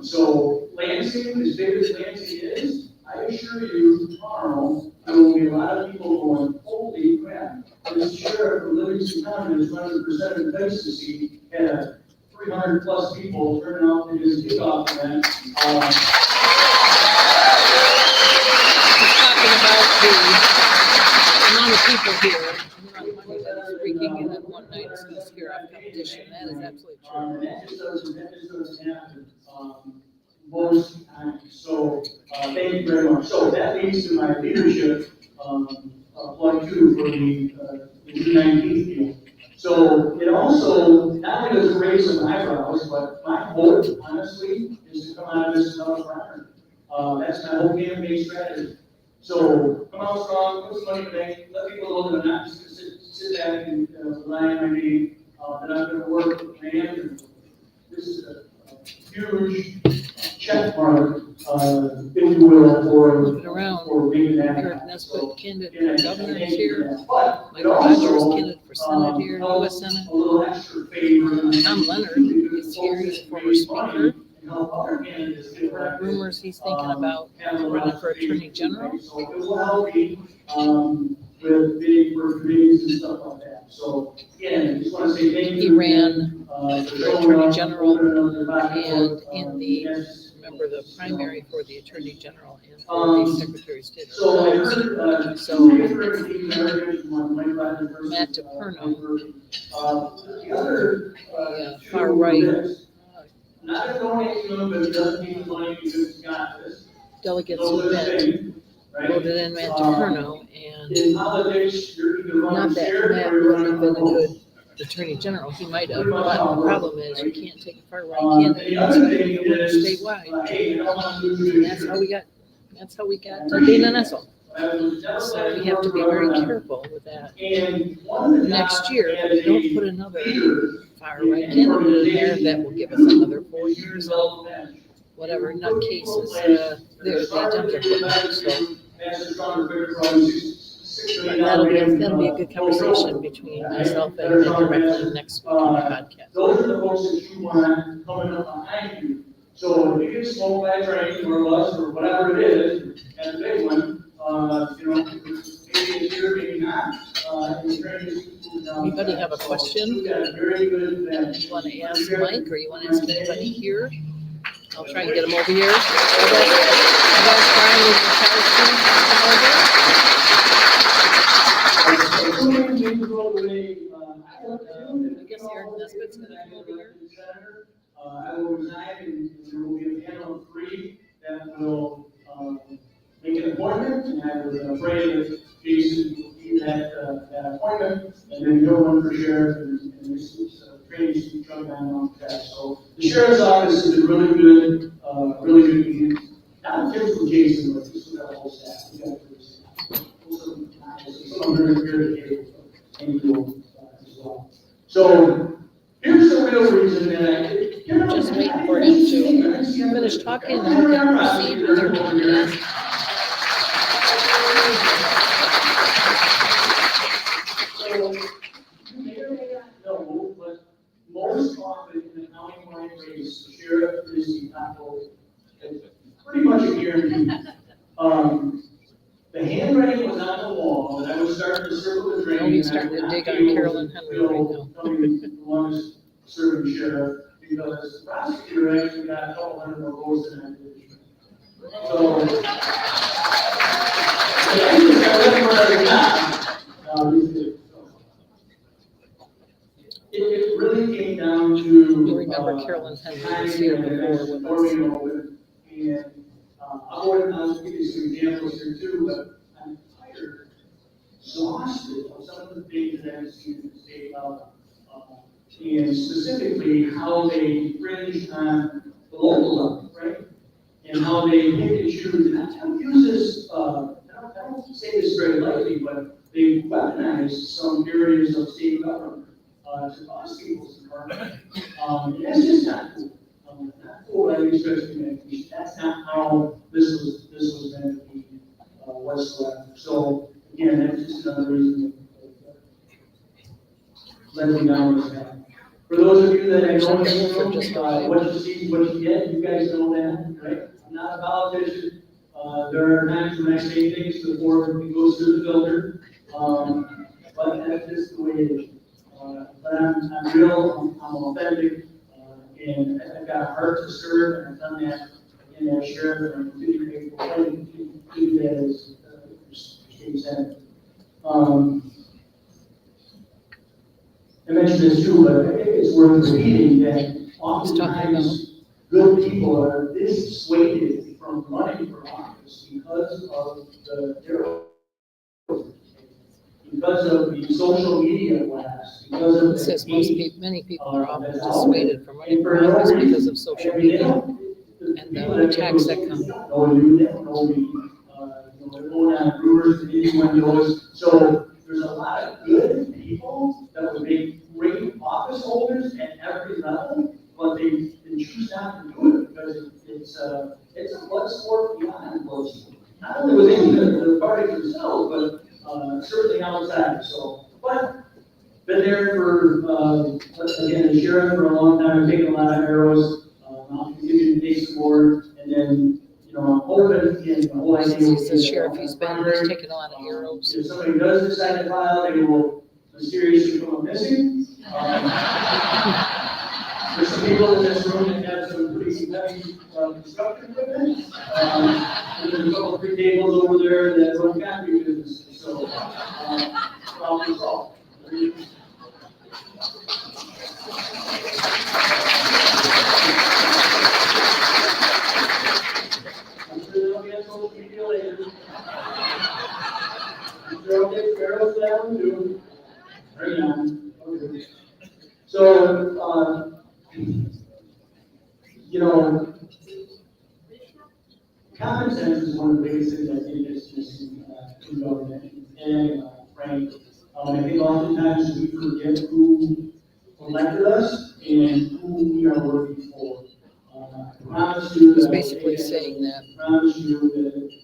So Lansing, as big as Lansing is, I assure you, tomorrow, there will be a lot of people going, holy crap, this sheriff of Livingston County is 100% of the place to see, had 300 plus people turn out to his kickoff event. He's talking about the amount of people here, the amount of money that is freaking in at one night to scare off competition. That is absolutely true. That just doesn't happen, most times. So, thank you very much. So that leads to my leadership, plug two for the June 19th deal. So it also, not only does it raise some eyebrows, but my hope, honestly, is to come out of this another runner. That's my whole campaign strategy. So come out strong, put some money in the bank, let people know that I'm not just gonna sit back and rely on my name, that I'm gonna work with my hand. This is a huge check mark, if you will, Looking around, for making that Eric happen. Nesbitt, candidate for governor is here. But Michael Rogers, candidate for Senate here, U.S. Senate. a little extra favor. Tom Leonard is here, he's a former speaker. Help other candidates get Heard elected. rumors he's thinking about running for attorney general. So it will help me, with bidding for committees and stuff like that. So, again, I just want to say thank you. He ran for attorney general and in the, remember the primary for the attorney general and for the secretary of state. So I heard, So, two different things I heard from my brother versus, Matt DePerno, the other, far right, not a donate to him, but he doesn't need the money because he's got this. delegates Those are the that things, right? voted in Matt DePerno, and In politics, you're either not running that scared Matt or you're wouldn't have running been a alone. good attorney general, he might have, but the problem is you can't take a far right candidate The and other expect thing him to win is, statewide. hey, you don't want to lose And your. that's how we got Dana Nessel. So we have to be very careful with that. And one of the Next year, jobs if we don't put another far right candidate in there, that will give us another 4 years of whatever nutcases, they attempt their foot back, so. That'll be a good conversation between myself and Directly next week on the podcast. Those are the folks that you want coming up behind you So if you get smoked by a train or a bus or whatever it is, and a big one, maybe it's here, maybe not. And the train is moving down. Anybody have a question? We've got a very good event. You want to ask Mike or you want to ask anybody here? I'll try and get him over here. I've asked Brian with the telephone. I guess Aaron Nesbitt's going to come over here. I will resign and there will be a panel of 3 that will make an appointment, and I would pray that Jason will keep that appointment, and then go on for sheriff and this training should be coming down on that. So the sheriff's office has been really good meetings. Not just with Jason, but just with our whole staff. We got some very good people, and you as well. So here's the real reason that Just waiting for him to finish talking and then we can proceed with our podcast. So, you may or may not know, but most often in the county-wide race, the sheriff is the top vote. It's pretty much a guarantee. The handwriting was on the wall, and I was starting to circle the drain. Oh, he's starting to dig on Carolyn Henry right now. The longest serving sheriff, because the prosecutor actually got a couple hundred more votes than I did. So, I just got left where I got. It really came down to. You remember Carolyn Henry was here before with us. And I'll give you some examples here too, but I'm tired, exhausted of some of the things that I've seen in the state level. And specifically how they fringe on the local level, right? And how they pick and choose. And I don't use this, I don't say this very lightly, but they weaponize some areas of state government to cause people's department. And that's just not cool. Not cool by any stretch of the imagination. That's not how this was meant to be whatsoever. So again, that's just another reason that led me down this path. For those of you that I know, what you see, what you get, you guys know that, right? I'm not a politician. There are times when I say things before it goes through the filter, but that's just the way it is. But I'm real, I'm authentic, and I've got a heart to serve, and I've done that in that sheriff, and I'm really grateful to do that as state senator. I mentioned this too, but it's worth repeating that oftentimes good people are dissuaded from running for office because of because of the social media blast, because of It says many people are often dissuaded from running for office because of social media and the attacks that come. They're going on rumors and innuendos. So there's a lot of good people that would make great office holders at every level, but they choose not to do it because it's a blood sport beyond blood sport. Not only within the party themselves, but certainly outside. So, but been there for again the sheriff for a long time. I've taken a lot of arrows. I'll continue to take some more, and then. I'm hoping in the whole idea. He's the sheriff, he's taken a lot of arrows. If somebody does decide to file, they will mysteriously come up missing. There's some people in this room that have some pretty heavy construction equipment. There's a couple of big tables over there that run factory businesses, so, problem solved. So, common sense is one of the biggest things I think is missing in government. And Frank, I think oftentimes we forget who elected us and who we are working for. I promise you He's that. basically saying that I promise you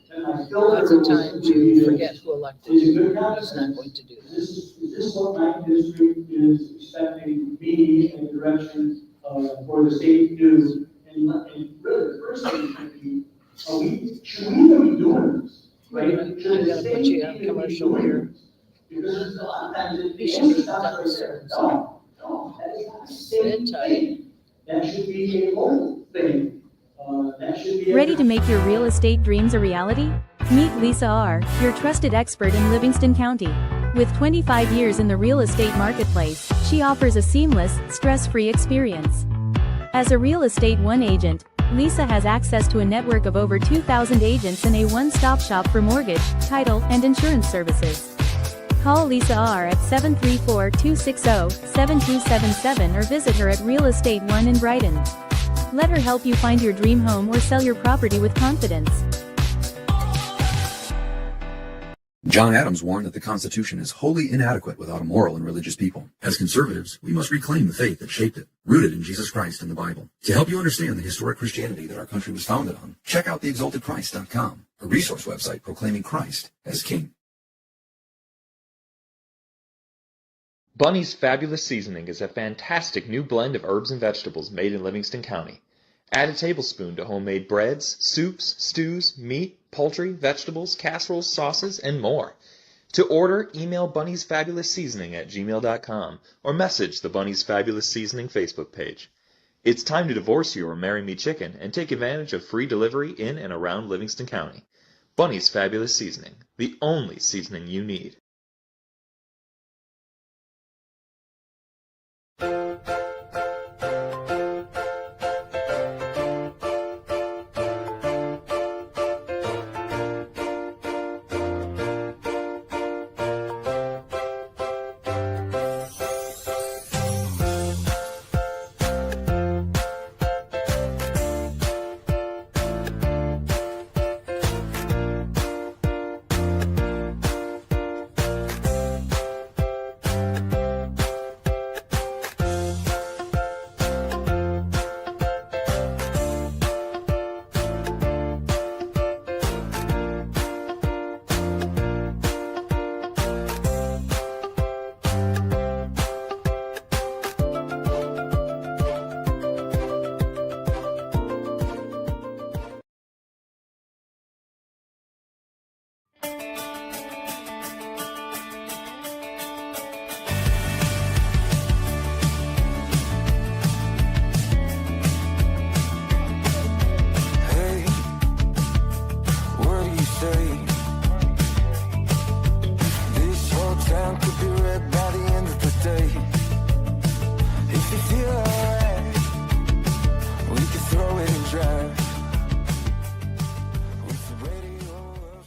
that my filter lots of times you forget who elected is a you. good He's common not going to do that. Is this what my district is expecting me and the direction for the state to do? And person should be, should we even be doing this? Right? I'm Should the gonna put state you on even be commercial doing here. this? Because a lot of times You the should be answer stops done right soon. there. No, that is not a state Sit tight. thing. That should be a local thing. That should be. Ready to make your real estate dreams a reality? Meet Lisa R., your trusted expert in Livingston County. With 25 years in the real estate marketplace, she offers a seamless, stress-free experience. As a Real Estate One agent, Lisa has access to a network of over 2,000 agents and a one-stop shop for mortgage, title, and insurance services. Call Lisa R. at 734-260-7277 or visit her at Real Estate One in Brighton. Let her help you find your dream home or sell your property with confidence. John Adams warned that the Constitution is wholly inadequate without a moral and religious people. As conservatives, we must reclaim the faith that shaped it, rooted in Jesus Christ and the Bible. To help you understand the historic Christianity that our country was founded on, check out theexaltedchrist.com, a resource website proclaiming Christ as King. Bunny's Fabulous Seasoning is a fantastic new blend of herbs and vegetables made in Livingston County. Add a tablespoon to homemade breads, soups, stews, meat, poultry, vegetables, casseroles, sauces, and more. To order, email Bunny's Fabulous Seasoning at gmail.com or message the Bunny's Fabulous Seasoning Facebook page. It's time to divorce your Marry Me Chicken and take advantage of free delivery in and around Livingston County. Bunny's Fabulous Seasoning, the only seasoning you need. Hey, what do you say? This whole town could be red by the end of the day. If you feel alright, we can throw it in drive. With the radio up.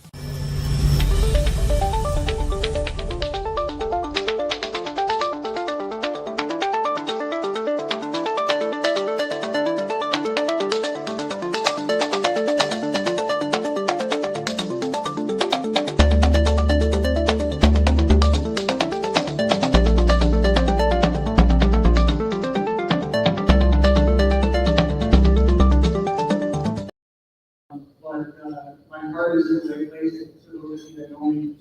But my heart is in the right place, and for those of you that know me,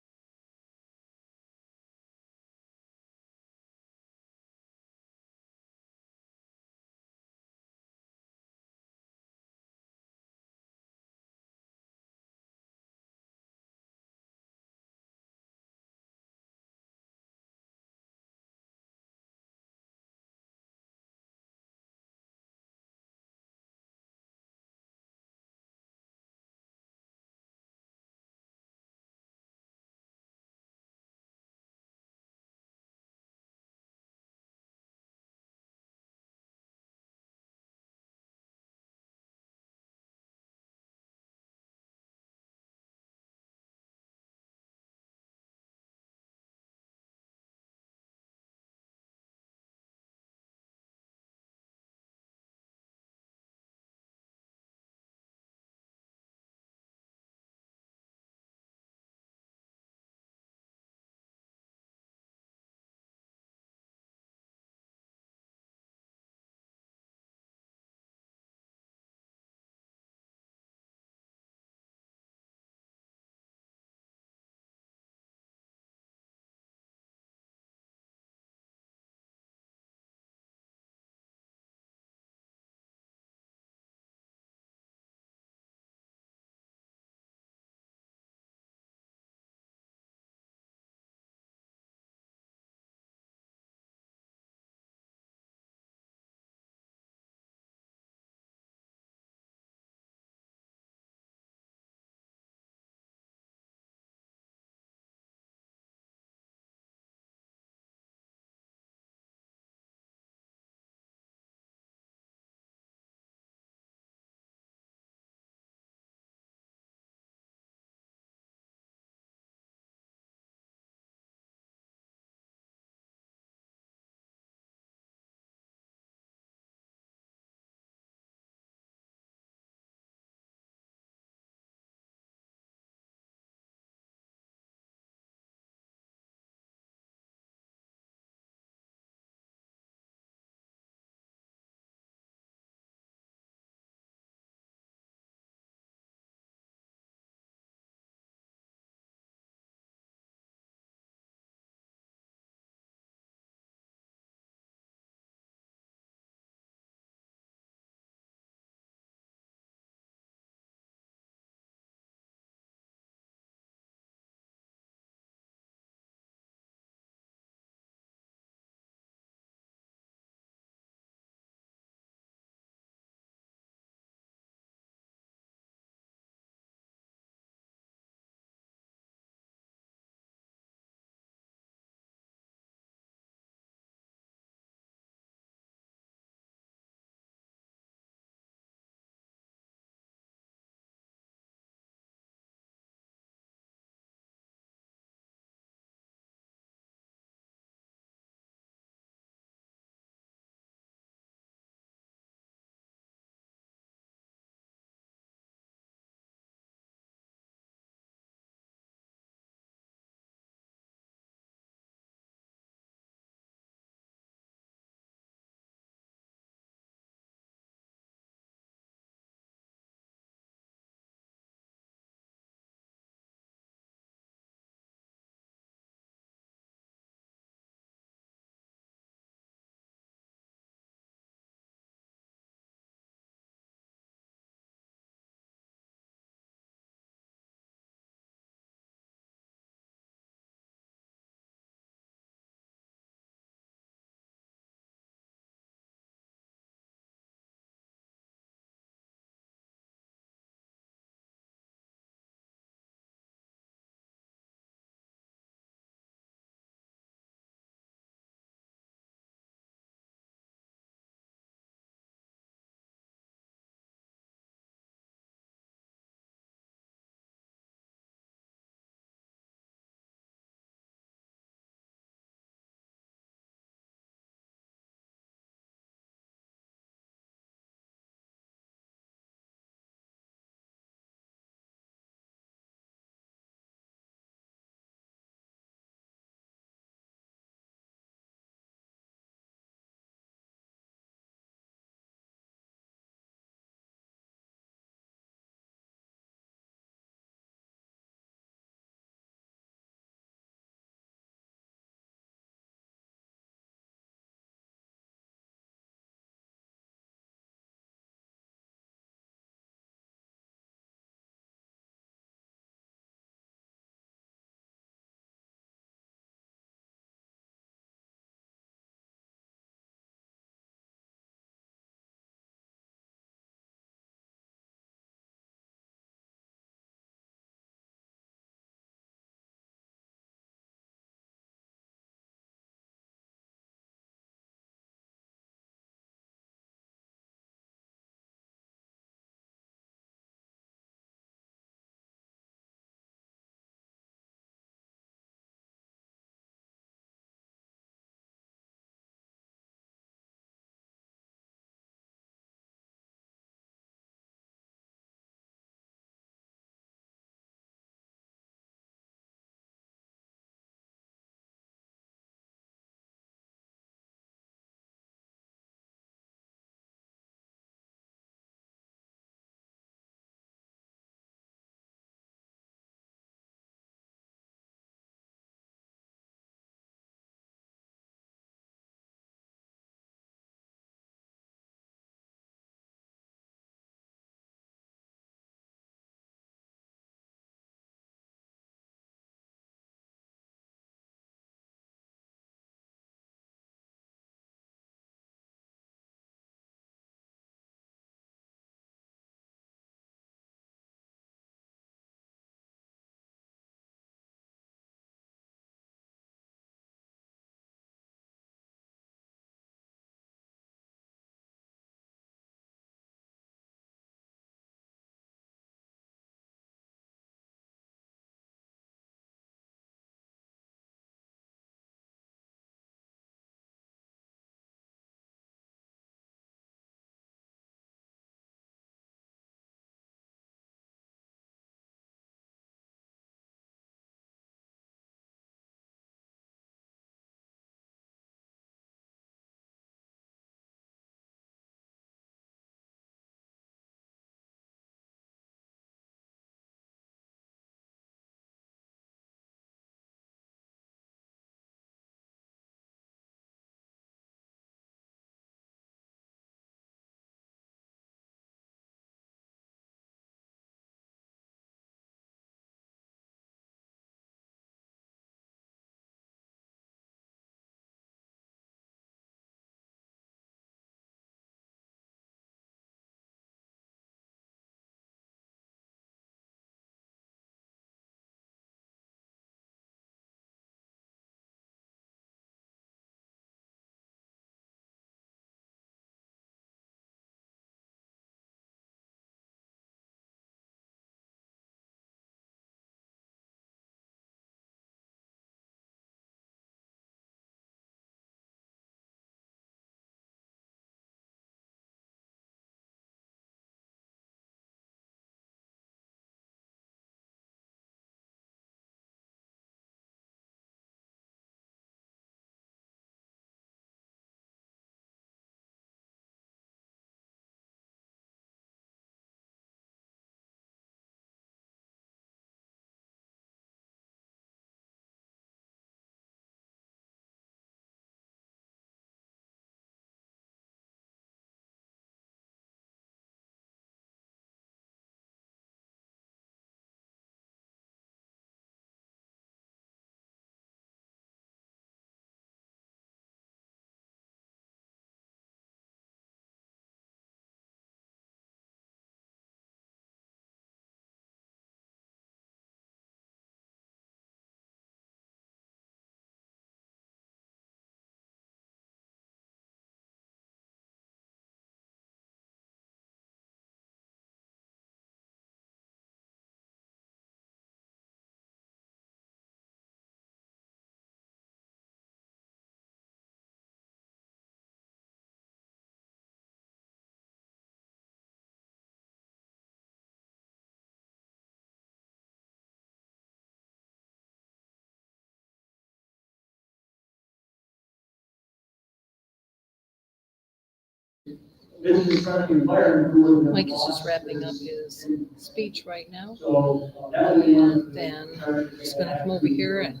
business-friendly environment. Who would have Mike is lost just wrapping their- up his speech right now. So that would be one of the. Then just gonna come over here and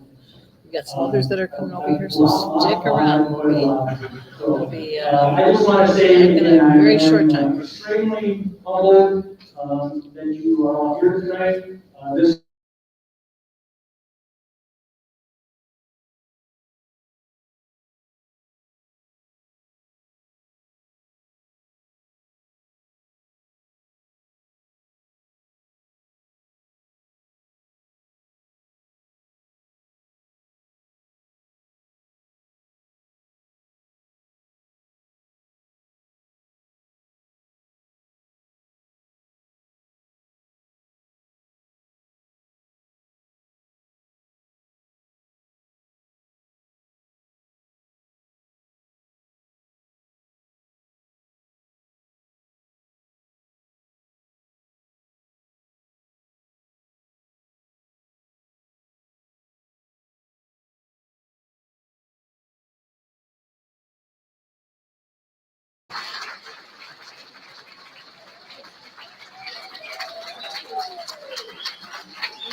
we got some others that are coming over here, so stick around. We'll be I just want to back say, in again, a very I short am time. extremely humbled that you are all here tonight. This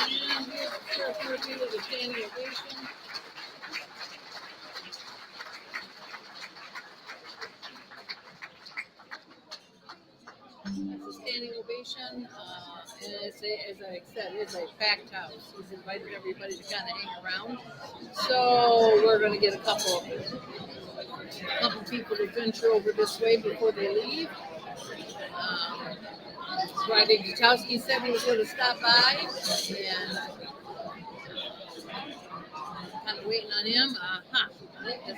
And here's the sheriff review of the standing ovation. That's a standing ovation, and as I said, it's a packed house. He's invited everybody to kind of hang around. So we're going to get a couple people to venture over this way before they leave. Friday Gutowski said he was going to stop by, and kind of waiting on him. That's not him.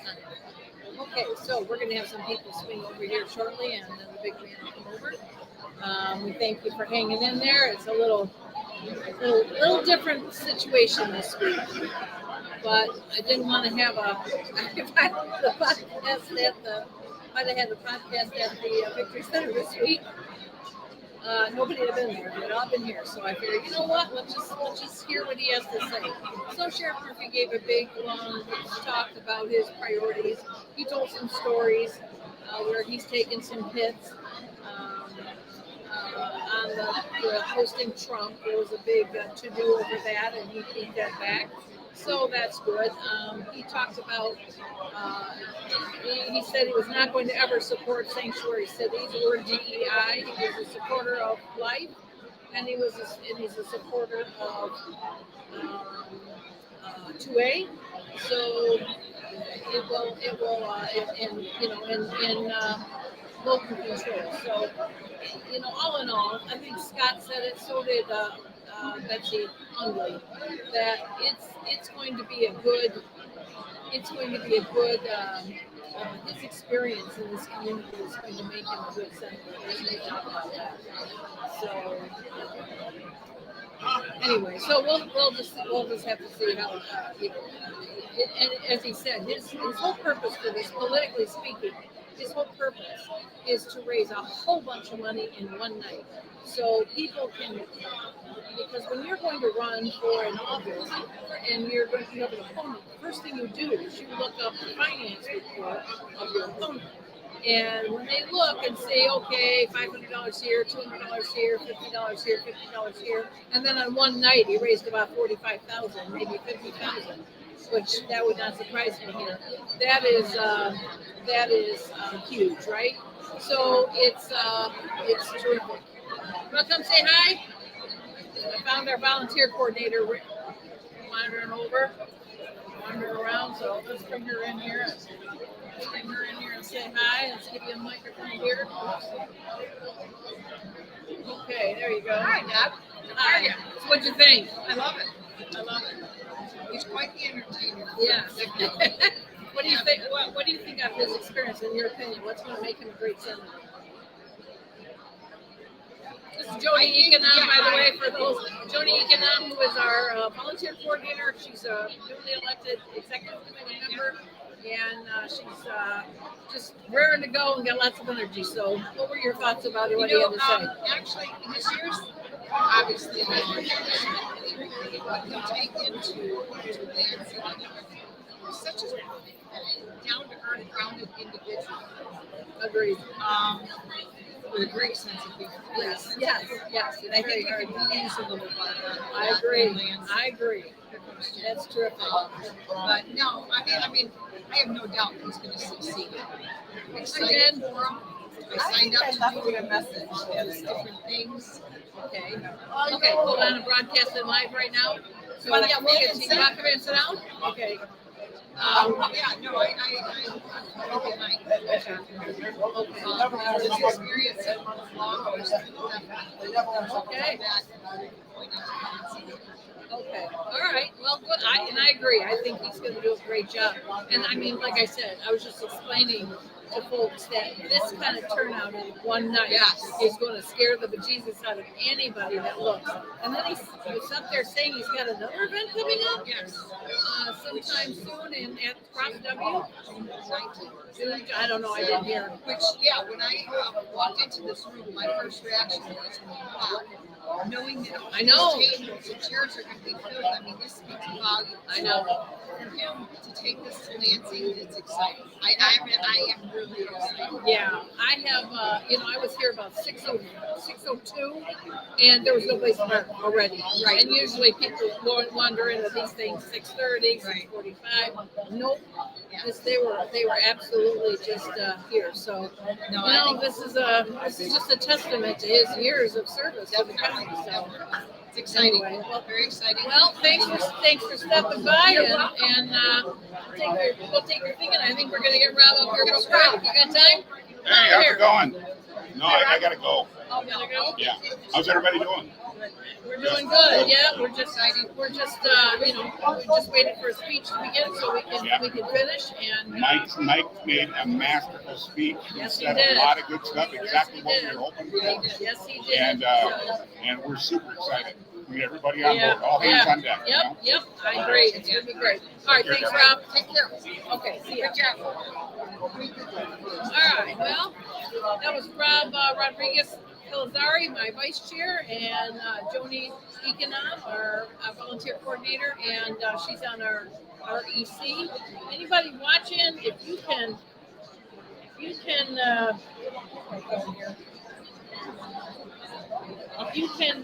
Okay, so we're going to have some people swing over here shortly, and then the big man will come over. We thank you for hanging in there. It's a little different situation this week, but I didn't want to have if I might have had the podcast at the Victory Center this week. Nobody had been there. They'd all been here. So I figured, you know what? Let's just hear what he has to say. So Sheriff Murphy gave a big, long talk about his priorities. He told some stories where he's taken some hits on the hosting Trump. There was a big to-do over that, and he beat that back. So that's good. He talked about, he said he was not going to ever support sanctuary cities or DEI. He was a supporter of life, and he's a supporter of 2A. So it will in local control. So, all in all, I think Scott said it, so did Betsy Hundley, that it's going to be a good his experience in this community is going to make him a good senator. There's no doubt about that. So anyway, so we'll just have to see how and as he said, his whole purpose for this, politically speaking, his whole purpose is to raise a whole bunch of money in one night. So people can, because when you're going to run for an office and you're going to have an opponent, the first thing you do is you look up the finance report of your opponent. And when they look and say, okay, $500 here, $200 here, $50 here, $50 here, and then on one night he raised about $45,000, maybe $50,000, which that would not surprise me here. That is huge, right? So it's terrific. Want to come say hi? I found our volunteer coordinator wandering around. So let's bring her in here. And say hi. Let's give you a microphone here. Okay, there you go. Hi, Deb. Hi. So what'd you think? I love it. He's quite the entertainer. Yes. What do you think? What do you think of his experience? In your opinion, what's going to make him a great senator? This is Joni Econom, by the way, for those. Joni Econom, who is our volunteer coordinator. She's a newly elected executive committee member, and she's just raring to go and got lots of energy. So, what were your thoughts about it? What do you have to say? Actually, this year's obviously what you take into Nancy. Such a down-to-earth, grounded individual. Agreed. With a great sense of humor. Yes. And I think we could use a little bit of that. I agree. That's terrific. But no, I mean, I have no doubt he's going to succeed. Excited for him. I signed up to do a message. There's different things. Okay, hold on, I'm broadcasting live right now. So we'll continue. Come here and sit down. Okay. Yeah, no, I okay, Mike. This experience of long Okay. Okay. All right. Well, good. I agree. I think he's going to do a great job. And I mean, like I said, I was just explaining to folks that this kind of turnout in one night is going to scare the bejesus out of anybody that looks. And then he's up there saying he's got another event coming up. Yes. Sometime soon at Prop W. I don't know. I didn't hear. Which, when I walked into this room, my first reaction was, wow. Knowing that I know tables and chairs are going to be filled, I mean, this speaks volumes. I know. For him to take this to Lansing, it's exciting. I am really excited. Yeah, I have. I was here about 6:02, and there was no place to park already. Right. And usually people wander into these things 6:30, 6:45. Nope. Yes, they were absolutely just here. So this is just a testament to his years of service to the county. So it's exciting. Anyway, well, very exciting. Well, thanks for stepping by and we'll take your thing, and I think we're gonna get Rob up here real quick. You got time? Hey, how's it going? No, I gotta go. Oh, gotta go? Yeah. How's everybody doing? We're doing good. Yeah, we're just waiting for a speech to begin so we can finish. And Mike made a masterful speech. Yes, he said did. a lot of good stuff, exactly what we were hoping for. Yes, he did. And we're super excited. We need everybody on board, all hands on deck. Yep. I agree. It's gonna be great. All right, thanks, Rob. Take care. Okay, see ya. Good job. All right, well, that was Rob Rodriguez Calazari, my vice chair, and Joni Econom, our volunteer coordinator, and she's on our EC. Anybody watching, if you can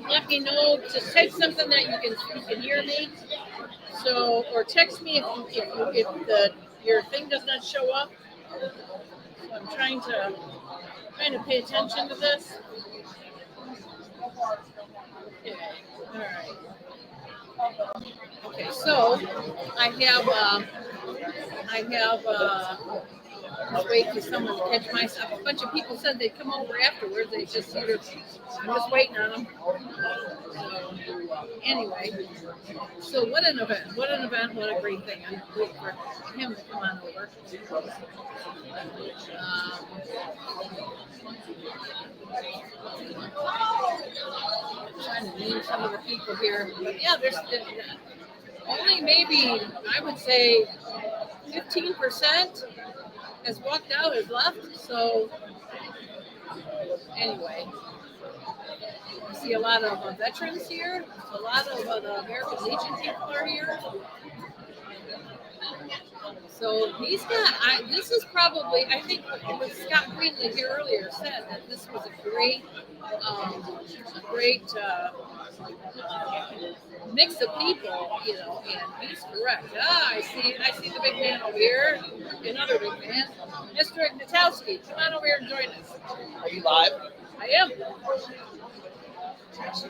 let me know, just type something that you can hear me. So, or text me if your thing does not show up. So I'm trying to pay attention to this. Okay, all right. Okay, so I have just wait for someone to catch my stuff. A bunch of people said they'd come over afterwards. I'm just waiting on them. So, anyway, so what an event! What a great thing! I'm waiting for him to come on over. Trying to name some of the people here, but yeah, there's only maybe I would say 15% has walked out, has left. So anyway, I see a lot of veterans here. A lot of the American Legion people are here. So he's got. This is probably. I think what Scott Greenlee here earlier said that this was a great mix of people, and he's correct. I see the big man over here, another big man, Mr. Ignatowski. Come on over here and join us. Are you live? I am.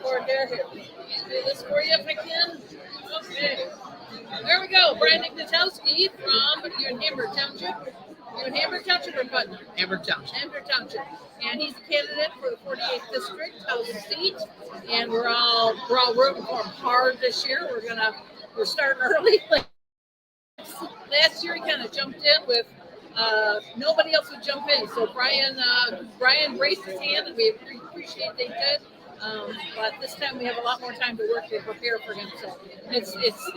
Or there here. Do this for you if I can. Okay. There we go. Brian Ignatowski from, you're in Hamburg Township. You're in Hamburg Township or Putnam? Hamburg Township. Hamburg Township. And he's a candidate for the 48th District House seat. And we're all rooting for him hard this year. We're starting early. Last year he kind of jumped in with nobody else would jump in. So Brian raised his hand, and we appreciate they did. But this time we have a lot more time to work to prepare for him. So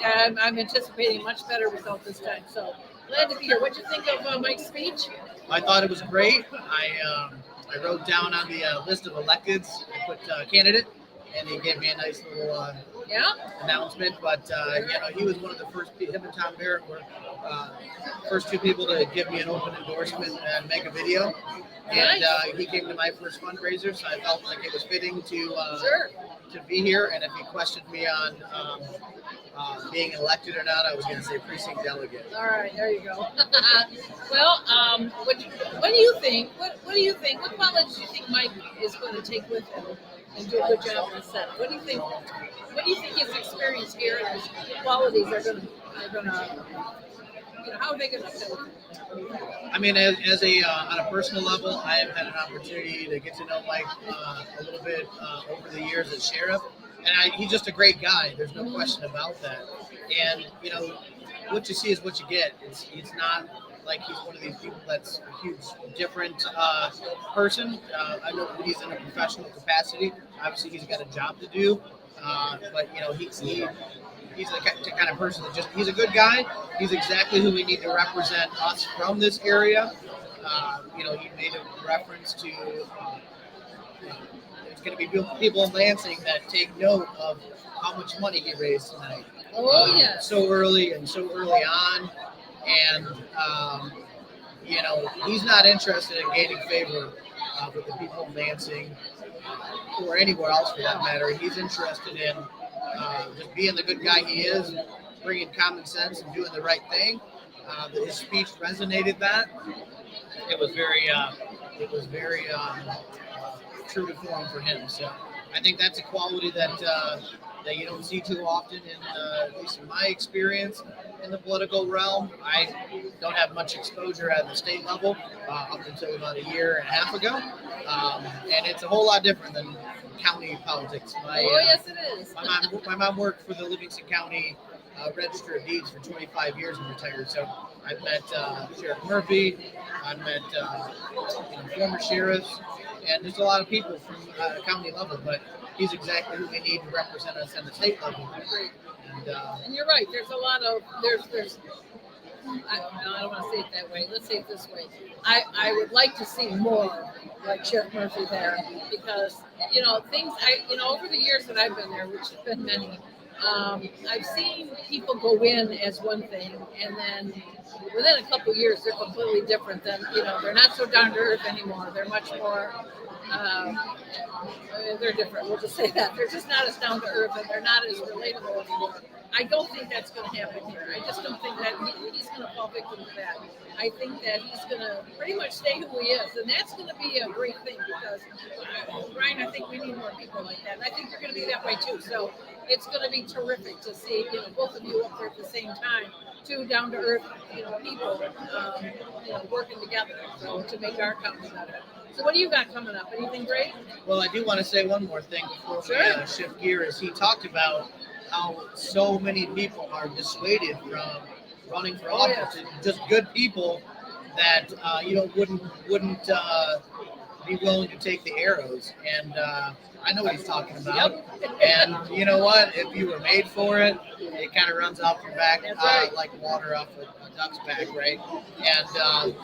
I'm anticipating a much better result this time. So glad to be here. What'd you think of Mike's speech? I thought it was great. I wrote down on the list of electeds, I put candidate, and he gave me a nice little announcement. But he was one of the first. Him and Tom Barrett were first two people to give me an open endorsement and make a video. And he came to my first fundraiser, so I felt like it was fitting to be here. And if he questioned me on being elected or not, I was going to say precinct delegate. All right, there you go. Well, what do you think? What do you think? What qualities do you think Mike is going to take with him and do a good job in the Senate? What do you think? What do you think his experience here and his qualities are going to how are they going to fit with him? I mean, as a on a personal level, I have had an opportunity to get to know Mike a little bit over the years as sheriff, and he's just a great guy. There's no question about that. And what you see is what you get. It's not like he's one of these people that's a huge different person. I know that he's in a professional capacity. Obviously, he's got a job to do, but he's the kind of person that he's a good guy. He's exactly who we need to represent us from this area. He made a reference to there's going to be people in Lansing that take note of how much money he raised tonight. Oh, yeah. So early on. And, he's not interested in gaining favor with the people of Lansing or anywhere else for that matter. He's interested in just being the good guy he is, bringing common sense and doing the right thing. His speech resonated that. It was very true to form for him. So I think that's a quality that you don't see too often, at least in my experience in the political realm. I don't have much exposure at the state level up until about a year and a half ago, and it's a whole lot different than county politics. Yes, it is. My mom worked for the Livingston County Register of Deeds for 25 years and retired. So I've met Sheriff Murphy, I've met former sheriffs, and there's a lot of people from county level, but he's exactly who we need to represent us on the state level. And you're right. There's a lot of I don't want to say it that way. Let's say it this way. I would like to see more like Sheriff Murphy there, because things over the years that I've been there, which has been many, I've seen people go in as one thing, and then within a couple of years they're completely different. Than they're not so down to earth anymore. They're much more. They're different. We'll just say that they're just not as down to earth, and they're not as relatable anymore. I don't think that's going to happen here. I just don't think that he's going to fall victim to that. I think that he's going to pretty much stay who he is, and that's going to be a great thing, because Ryan, I think we need more people like that. And I think you're going to be that way too. So it's going to be terrific to see both of you up there at the same time, two down to earth people working together to make our county better. So what do you got coming up? Anything great? Well, I do want to say one more thing before we shift gears. He talked about how so many people are dissuaded from running for office. Just good people that wouldn't be willing to take the arrows. And I know what he's talking about. Yep. And you know what? If you were made for it, it kind of runs off your back like water off a duck's back, right? And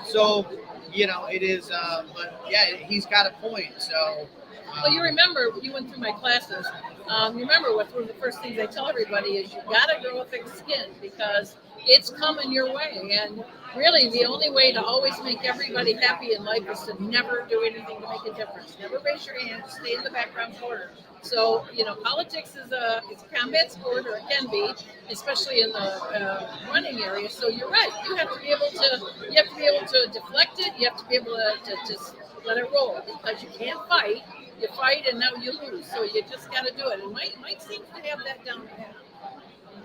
so. It is, but yeah, he's got a point. So, well, you remember you went through my classes. You remember one of the first things I tell everybody is you got to grow a thick skin, because it's coming your way. And really, the only way to always make everybody happy in life is to never do anything to make a difference. Never raise your hand. Stay in the background corner. So, politics is a combat sport, or it can be, especially in the running area. So you're right. You have to be able to deflect it. You have to be able to just let it roll, because you can't fight. You fight and now you lose. So you just got to do it. And Mike seems to have that down pat.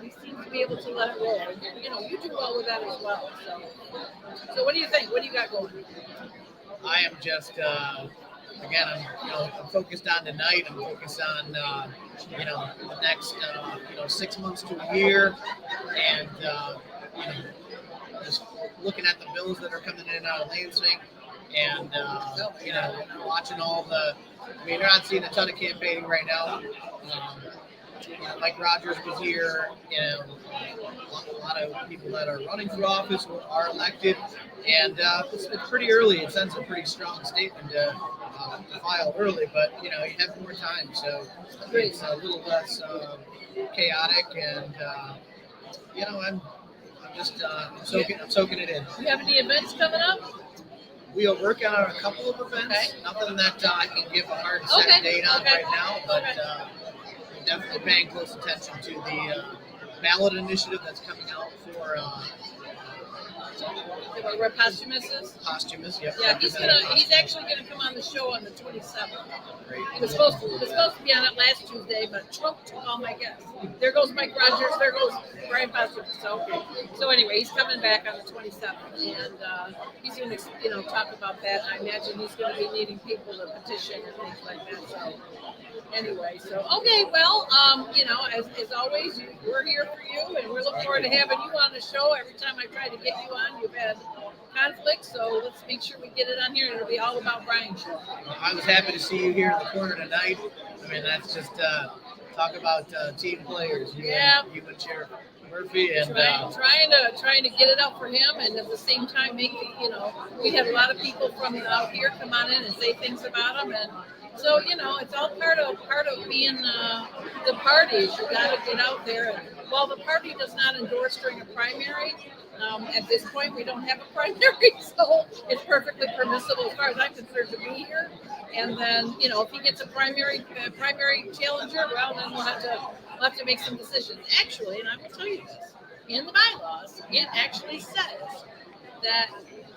He seems to be able to let it roll. And, you do well with that as well. So what do you think? What do you got going? I am just. Again, I'm focused on tonight. I'm focused on, the next, 6 months to a year, and just looking at the bills that are coming in and out of Lansing, and watching all the. You're not seeing a ton of campaigning right now. Mike Rogers was here. A lot of people that are running for office are elected, and it's pretty early. It sends a pretty strong statement to file early, but you have more time, so it's a little less chaotic, and I'm just I'm soaking it in. Do you have any events coming up? We'll work on a couple of events. Okay. Nothing that I can give a hard set date on right now, but we'll definitely paying close attention to the ballot initiative that's coming out for Where Posthumus? Posthumous. Yep. Yeah, he's actually gonna come on the show on the 27th. He was supposed to be on it last Tuesday, but Trump took all my guests. There goes Mike Rogers. There goes Brian Posthumus. So anyway, he's coming back on the 27th, and he's gonna talk about that. I imagine he's gonna be needing people to petition and things like that. So anyway, okay, well, as always, we're here for you, and we're looking forward to having you on the show. Every time I try to get you on, you've had conflict, so let's make sure we get it on here, and it'll be all about Brian's show. I was happy to see you here in the corner tonight. I mean, that's just talk about team players. You and Chair Murphy, and trying to get it out for him, and at the same time, we had a lot of people from out here come on in and say things about him, and so it's all part of being the parties. You got to get out there, and while the party does not endorse during a primary. At this point, we don't have a primary, so it's perfectly permissible as far as I'm concerned to be here. And then, if he gets a primary challenger, well, then we'll have to make some decisions. Actually, and I will tell you this, in the bylaws, it actually says that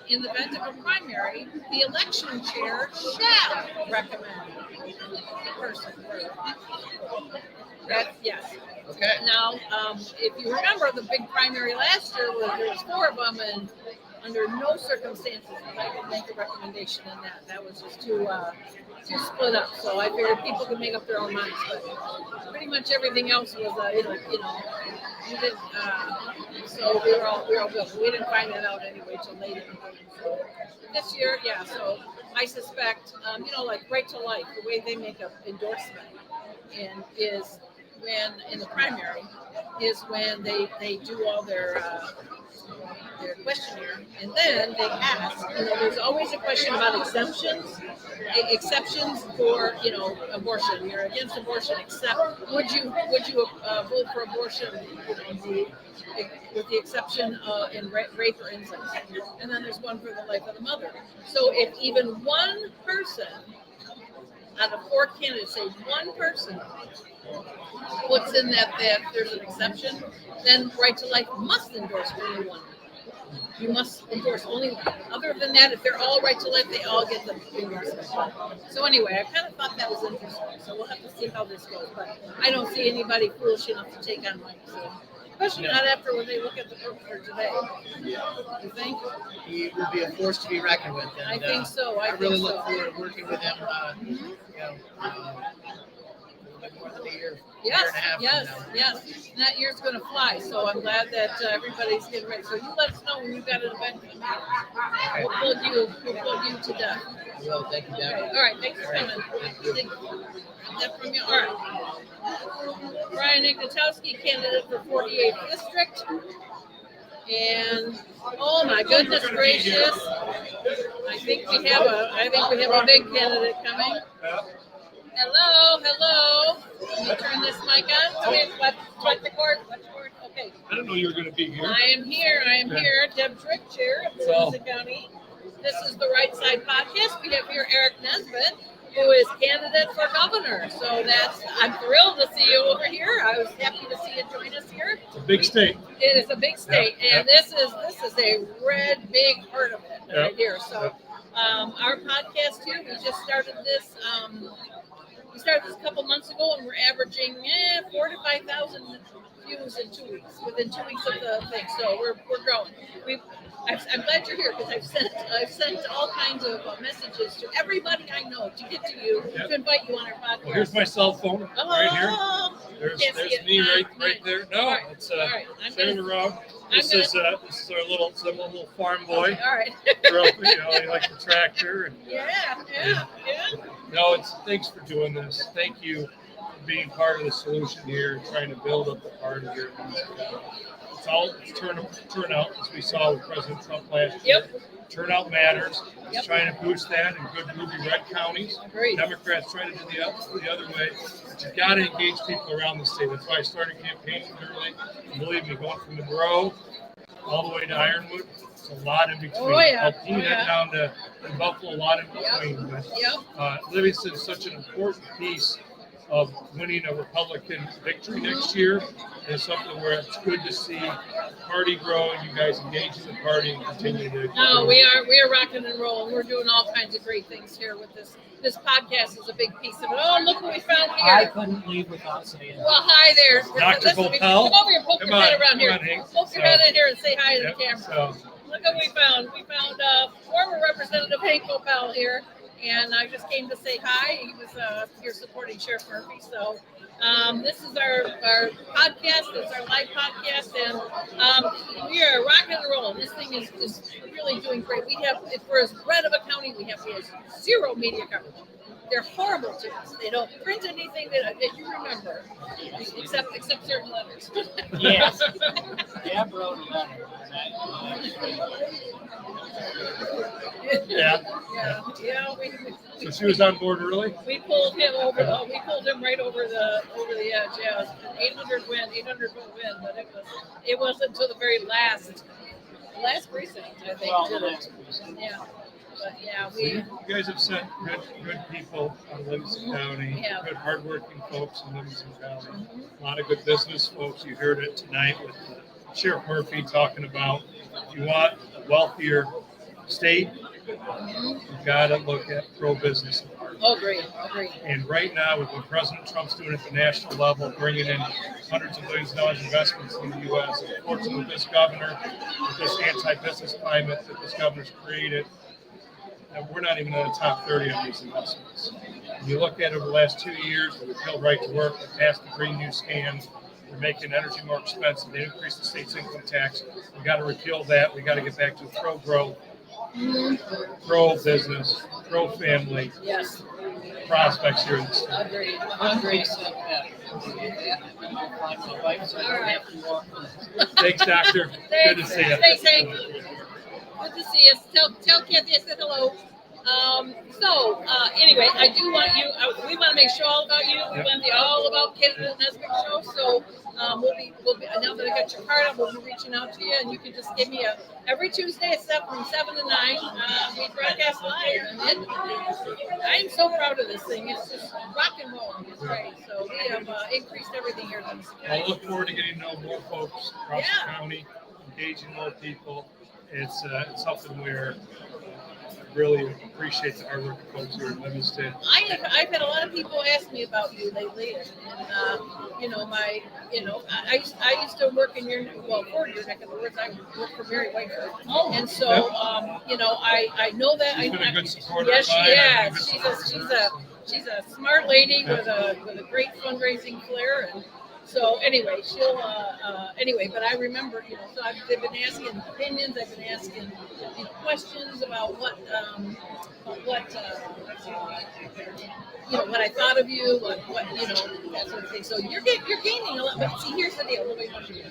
in the event of a primary, the election chair shall recommend the person. Yes. Okay. Now, if you remember, the big primary last year there was 4 of them, and under no circumstances could I make a recommendation in that. That was just too split up. So I figured people could make up their own minds. But pretty much everything else was, you didn't. So we were all good. We didn't find that out anyway till late in the game. So this year, yeah. So I suspect, like Right to Life, the way they make an endorsement, and is when in the primary is when they do all their questionnaire, and then they ask. There's always a question about exceptions for abortion. You're against abortion, except would you vote for abortion? With the exception in rape or incest, and then there's one for the life of the mother. So if even one person out of 4 candidates, say one person puts in that there's an exception, then Right to Life must endorse only one. You must endorse only one. Other than that, if they're all Right to Life, they all get the endorsement. So anyway, I kind of thought that was interesting. So we'll have to see how this goes. But I don't see anybody foolish enough to take on Mike. So. Especially not after when they look at the picture today. You think? He will be a force to be reckoned with. And, I think so. I really look forward to working with him. More than a year. Yes. Now. And that year's going to fly. So I'm glad that everybody's getting ready. So you let us know when you've got an event coming up. We'll plug you to death. Well, thank you, Deb. Okay. All right. Thanks for coming. Thank you. That from you. All right. Brian Ignatowski, candidate for 48th District. And oh my goodness gracious, I think we have a big candidate coming. Hello. Can you turn this mic on? What the cord? Okay. I didn't know you were going to be here. I am here. Deb Drick, Chair of Livingston County. This is the Right Side Podcast. We have here Eric Nesbitt, who is candidate for governor. So I'm thrilled to see you over here. I was happy to see you join us here. It's a big state. It is a big state, and this is a red big part of it right here. So our podcast here, we just started this. We started this a couple months ago, and we're averaging 4,000 to 5,000 views in 2 weeks. Within 2 weeks of the thing, so we're growing. I'm glad you're here because I've sent all kinds of messages to everybody I know to get to you to invite you on our podcast. Well, here's my cell phone right here. There's me right there. No, it's turning around. This is our little farm boy. All right. He likes the tractor. And, Yeah. No, thanks for doing this. Thank you for being part of the solution here, trying to build up the party here. It's turnout, as we saw with President Trump last year. Turnout matters. It's trying to boost that in good ruby red counties. Agreed. Democrats trying to do the other way. But you've got to engage people around the state. That's why I started campaigning early. And believe me, going from Monroe all the way to Ironwood. It's a lot in between. Oh, yeah. Alpena down to Buffalo, a lot in between. Yep. But Livingston is such an important piece of winning a Republican victory next year. And it's something where it's good to see the party grow and you guys engage in the party and continue to. No, we are rocking and rolling. We're doing all kinds of great things here with this. This podcast is a big piece of it. Oh, look what we found here. I couldn't leave without saying Well, hi there. Dr. Listen, Volpel. come over here and poke Come your head on, around come here. on, Hank. Poke your head in here and say hi to Yep, the camera. so- Look what we found. We found former Representative Hank Volpel here, and I just came to say hi. He was here supporting Sheriff Murphy. So this is our podcast. It's our live podcast, and we are rocking and rolling. This thing is really doing great. We have, for as red of a county, we have zero media coverage. They're horrible to us. They don't print anything that you remember, except certain letters. Yes. Deb wrote a letter. Yeah. Yeah. So she was on board early? We pulled him over. We pulled him right over the edge. Yeah, it was an 800 vote win, but it wasn't until the very last precinct, I think. Well, the last precinct. Yeah. But yeah, You guys have sent good people on Livingston County, Yeah. good hardworking folks in Livingston County, a lot of good business folks. You heard it tonight with Sheriff Murphy talking about if you want a wealthier state, you've got to look at pro-business. Agree. And right now, with what President Trump's doing at the national level, bringing in hundreds of billions of dollars investments in the U.S., unfortunately, with this governor, with this anti-business climate that this governor's created, and we're not even in the top 30 on these investments. When you look at it over the last 2 years, we killed right to work, we passed the Green New scans, we're making energy more expensive, they increased the state's income tax. We got to repeal that. We got to get back to pro-growth, pro-business, pro-family Yes. prospects here in the state. Agreed. Thanks, Doctor. Good to see you. Thanks, Hank. Good to see you. Tell Kathy I said hello. Anyway, I do want you. We want to make sure all about you. We want to be all about Kate and Nesbitt show. So we'll be. Now that I got your card, we'll be reaching out to you, and you can just give me every Tuesday from 7 to 9. We broadcast live, and I am so proud of this thing. It's just rock and roll. It's great. So we have increased everything here. I look forward to getting to know more folks across the county, engaging more people. It's something where I really appreciate the hard work of folks here in Livingston. I've had a lot of people ask me about you lately, and I used to work in for your neck of the woods. I worked for Mary Whitehead, and so I know that. She's been a good supporter. Yes, of she mine. is. She's a smart lady with a great fundraising flair, and so anyway, but I remember, so they've been asking opinions. I've been asking questions about what I thought of you, what that sort of thing. So you're gaining a lot. But see, here's the deal. Let me want you.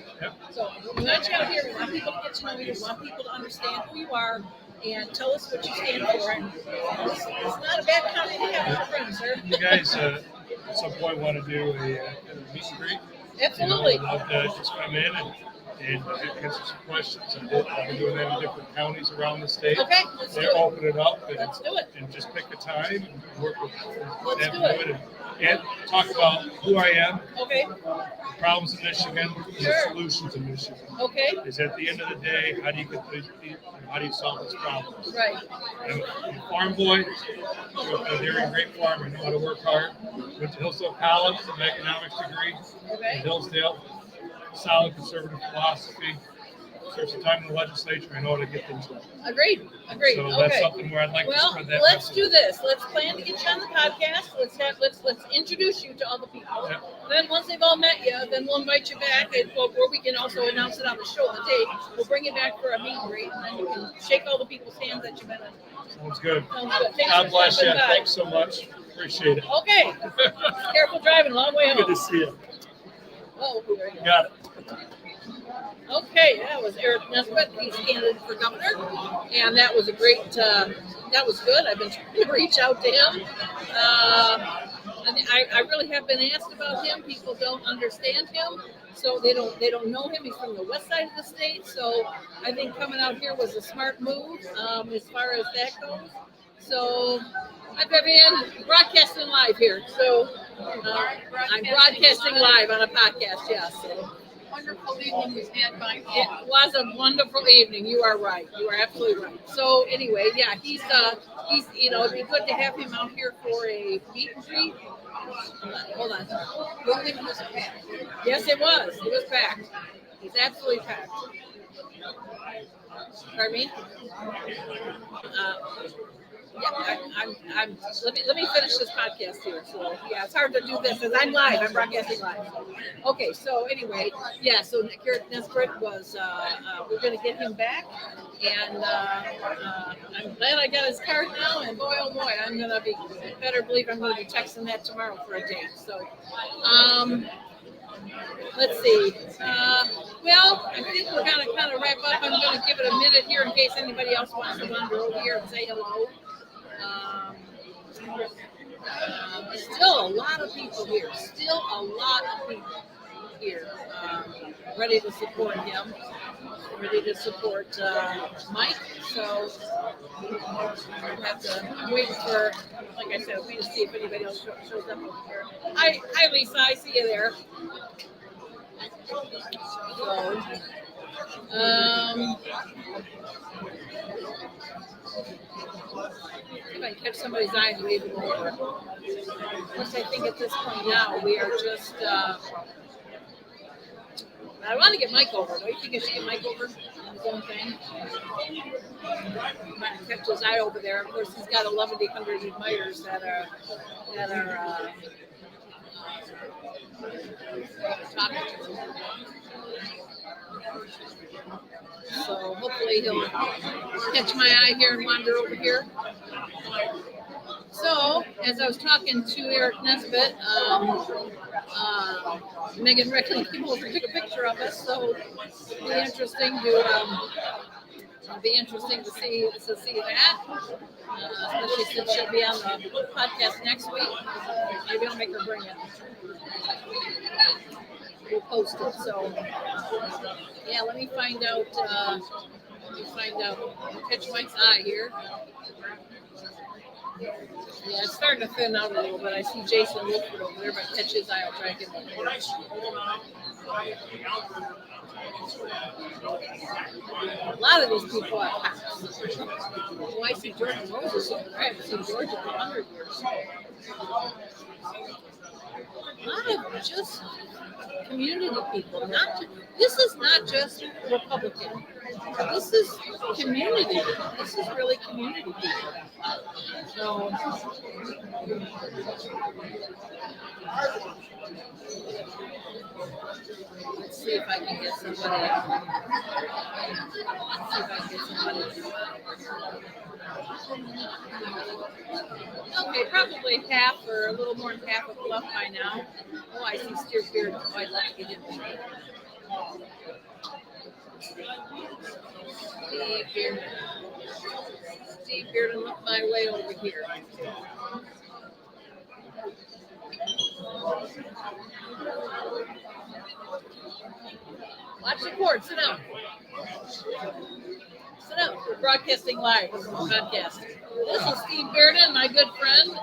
So we want you out here. We want people to get to know you. We want people to understand who you are. And tell us what you stand for. And it's not a bad county to have as a friend, sir. You guys at some point want to do a meet and greet? Absolutely. I'd love to just come in and answer some questions. I've been doing that in different counties around the state. Okay, let's do it. Open it up and, Let's do it. and just pick a time and work with Let's them do to it. do it and talk about who I am, Okay. problems in Michigan, and Sure. solutions in Michigan. Okay. Is at the end of the day, how do you solve these problems? Right. I'm a farm boy, with a dairy grape farm. I know how to work hard. Went to Hillsdale College, an economics degree Okay. in Hillsdale. Solid conservative philosophy. Served some time in the legislature. I know how to get things done. Agreed. So that's something where I'd like to Well, spread that let's message. do this. Let's plan to get you on the podcast. Let's introduce you to all the people. Yeah. Then once they've all met you, then we'll invite you back, and or we can also announce it on the show the date. We'll bring you back for a meet and greet, and then you can shake all the people's hands that you've been in. Sounds good. Sounds good. Thanks God for bless you. stopping by. Thanks so much. Appreciate it. Okay. Careful driving, long way home. Good to see you. Oh, there you go. Got it. Okay, that was Eric Nesbitt. He's candidate for governor, and that was a great. That was good. I've been trying to reach out to him. And I really really have been asked about him. People don't understand him, so they don't know him. He's from the west side of the state, so I think coming out here was a smart move as far as that goes. So I'm Vivian, broadcasting live here. So I'm broadcasting live on a podcast. Yes. So. Wonderful evening was had by all. It was a wonderful evening. You are right. You are absolutely right. So anyway, yeah, he's it'd be good to have him out here for a meet and greet. Hold on. Yes, it was. It was packed. It's absolutely packed. Pardon me? Yeah, I'm. Let me finish this podcast here. So yeah, it's hard to do this because I'm live. I'm broadcasting live. Okay, so anyway, yeah. So Chair Nesbitt was. We're going to get him back, and I'm glad I got his card now. And boy, oh boy, I'm going to be. Better believe I'm going to be texting that tomorrow for a date. So, let's see. Well, I think we're going to kind of wrap up. I'm going to give it a minute here in case anybody else wants to wander over here and say hello. Still a lot of people here. Still a lot of people here ready to support him, ready to support Mike. So we'll have to. I'm waiting for, like I said, I'm waiting to see if anybody else shows up over here. Hi, Lisa. I see you there. So, if I can catch somebody's eye and wave them over. Of course, I think at this point now we are just. I want to get Mike over. Don't you think I should get Mike over on his own thing? Might catch his eye over there. Of course, he's got 1,100 admirers that are talking to him. So hopefully he'll catch my eye here and wander over here. So, as I was talking to Eric Nesbitt, Megan Reckley came over and took a picture of us. So it'll be interesting to see that. Especially since she'll be on the podcast next week. Maybe I'll make her bring it. We'll post it. So yeah, let me find out. Catch Mike's eye here. Yeah, it's starting to thin out a little bit. I see Jason Wilford over there. If I catch his eye, I'll try to get him. A lot of these people have hats. Oh, I see Jordan Moses over there. I haven't seen Georgia in 100 years. A lot of just community people. This is not just Republican. This is community. This is really community people. So, let's see if I can get somebody. Okay, probably half or a little more than half of Bluff by now. Oh, I see Steer Beard. Oh, I'd like to get him. Steve Beard, and look my way over here. Watch the cord. Sit down. Sit down. We're broadcasting live. This is a podcast. This is Steve Bearden, my good friend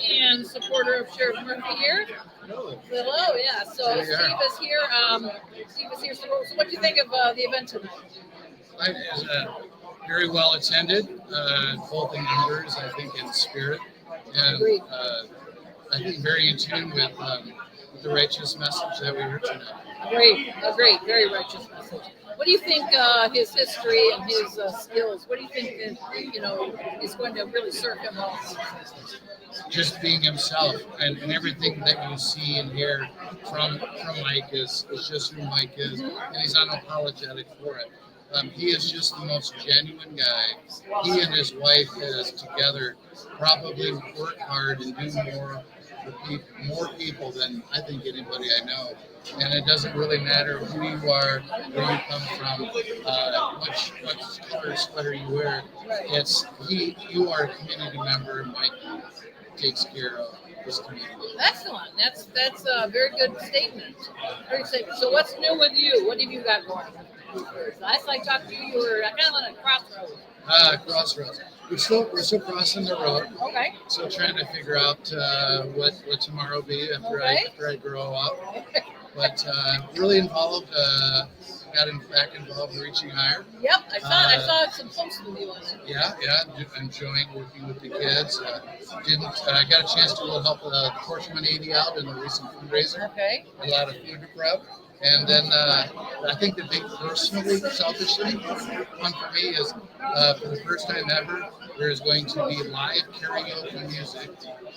and supporter of Sheriff Murphy here. Hello, yeah. So Steve is here. So what do you think of the event tonight? It is very well attended, both in numbers, I think, in spirit, and I think very in tune with the righteous message that we heard tonight. Great, very righteous message. What do you think his history and his skills? What do you think that is going to really serve him well? Just being himself, and everything that you see and hear from Mike is just who Mike is, and he's unapologetic for it. He is just the most genuine guy. He and his wife has together probably work hard and do more for more people than I think anybody I know. And it doesn't really matter who you are, where you come from, what color sweater you wear. You are a community member, and Mike takes care of. this community. Excellent. That's a very good statement. Very good statement. So what's new with you? What have you got going? Last I talked to you, you were kind of on a crossroads. Crossroads. We're still crossing the road. Okay. Still trying to figure out what tomorrow will be after I grow up. Okay. But really involved. Got back involved in Reaching Higher. Yep, I saw some posts with you on it. Yeah, enjoying working with the kids. Got a chance to help the Torch 180 out in the recent fundraiser. Okay. A lot of food to prep. And then I think the big personally, selfishly, one for me is for the first time ever, there is going to be live karaoke music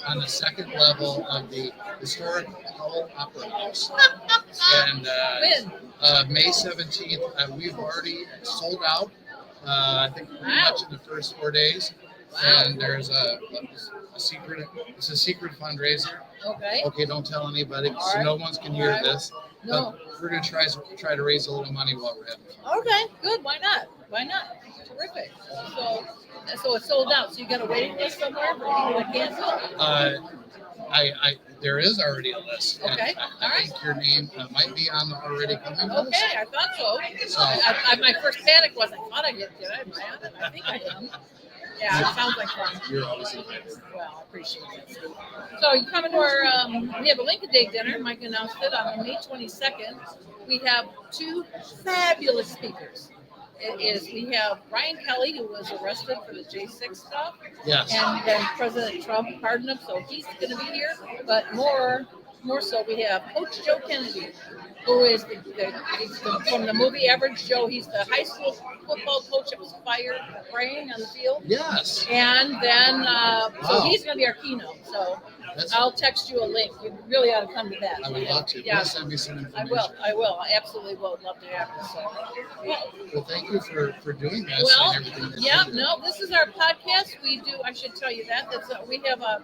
on the second level of the historic Howell Opera House. And May 17th, we've already sold out. I think pretty much in the first 4 days. Wow. And there's a secret. It's a secret fundraiser. Okay. Okay, don't tell anybody, so no one can hear this. No. But we're gonna try to raise a little money while we're at it. Okay, good. Why not? Terrific. So it's sold out. So you got a waiting list somewhere for people that cancel? There is already a list. Okay. I think your name might be on the already coming list. Okay, I thought so. So my first panic was I thought I did. Did I? Am I on it? I think I am. Yeah, it sounds like fun. You're always invited. Well, I appreciate that, Steve. So you come into our, we have a Lincoln Day dinner. Mike announced it on May 22nd. We have two fabulous speakers. We have Brian Kelly, who was arrested for the J6 stuff. Yes. And then President Trump pardoned him, so he's going to be here. But more so, we have Coach Joe Kennedy, who is from the movie Average Joe. He's the high school football coach that was fired for praying on the field. Yes. And then, so he's going to be our keynote. So I'll text you a link. You really ought to come to that. I would love to. Yeah. Please send me some information. I will. I absolutely will. Love to have you. So, well, thank you for doing this well, and everything. Yeah, no, this is our podcast. We do, I should tell you that. We have a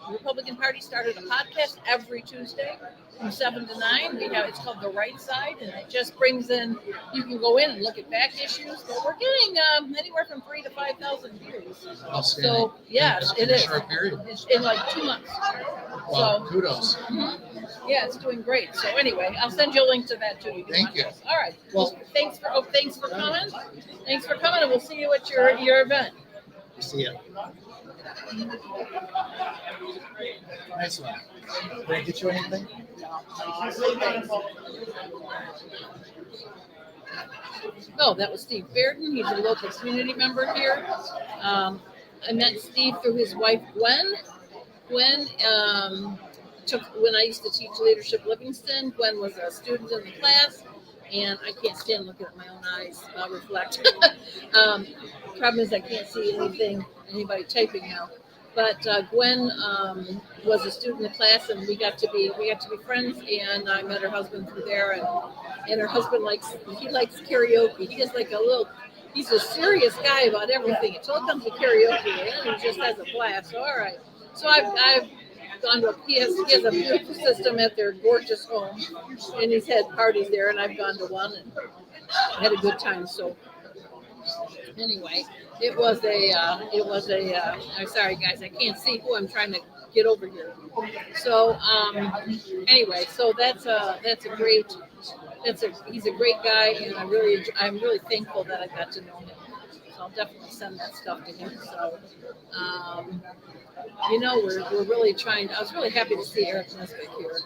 Republican Party started a podcast every Tuesday from 7 to 9. It's called The Right Side, and it just brings in, you can go in and look at back issues, but we're getting anywhere from 3,000 to 5,000 views. Outstanding. So, yes, it in is. a short period. It's in like 2 months. Well, So, kudos. Yeah, it's doing great. So anyway, I'll send you a link to that too. Thank you. All right. Well, thanks for coming. Thanks for coming, and we'll see you at your event. See ya. Nice one. Did I get you anything? Oh, that was Steve Bearden. He's a local community member here. I met Steve through his wife, Gwen. Gwen when I used to teach leadership Livingston. Gwen was a student in the class, and I can't stand looking at my own eyes reflect. Problem is I can't see anybody typing now. But Gwen was a student in the class, and we got to be friends. And I met her husband through there, and her husband likes karaoke. He's a serious guy about everything until it comes to karaoke, and he just has a blast. So, all right. So I've gone to he has a beautiful system at their gorgeous home, and he's had parties there, and I've gone to one and had a good time. So anyway, it was I'm sorry guys, I can't see who I'm trying to get over here. So anyway, so he's a great guy, and I'm really thankful that I got to know him. So I'll definitely send that stuff to him. So we're really trying. I was really happy to see Eric Nesbitt here.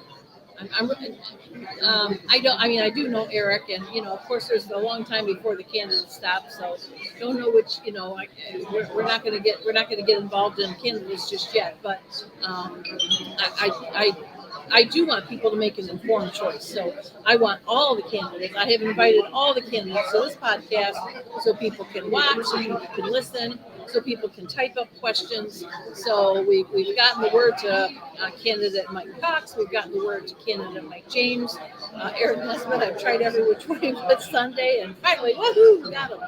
I do know Eric, and of course, there's a long time before the candidates stop, so don't know which. We're not going to get involved in candidates just yet, but I do want people to make an informed choice. So I want all the candidates. I have invited all the candidates to this podcast so people can watch, so people can listen, so people can type up questions. So we've gotten the word to candidate Mike Cox. We've gotten the word to candidate Mike James. Eric Nesbitt, I've tried every which way but Sunday, and finally, woohoo, got him.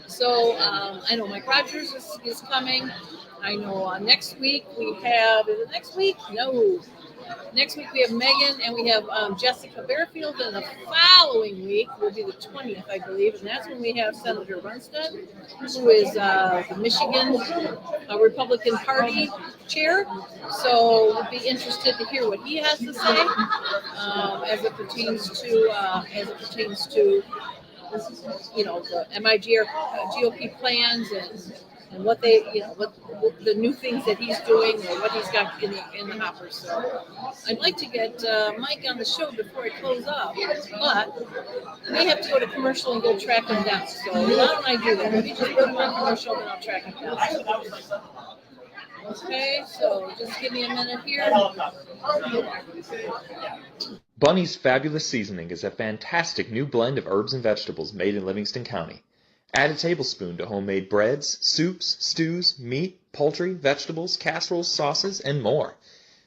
So I know Mike Rogers is coming. I know next week we have, is it next week? No. Next week we have Megan and we have Jessica Bearfield, and the following week will be the 20th, I believe, and that's when we have Senator Runstead, who is the Michigan Republican Party chair. So we'll be interested to hear what he has to say as it pertains to the GOP plans and what they, what the new things that he's doing or what he's got in the hopper. So I'd like to get Mike on the show before I close up, but I may have to go to commercial and go track him down. So why don't I do that? Let me just put him on commercial and I'll track him down. Okay, so just give me a minute here. Bunny's Fabulous Seasoning is a fantastic new blend of herbs and vegetables made in Livingston County. Add a tablespoon to homemade breads, soups, stews, meat, poultry, vegetables, casseroles, sauces, and more.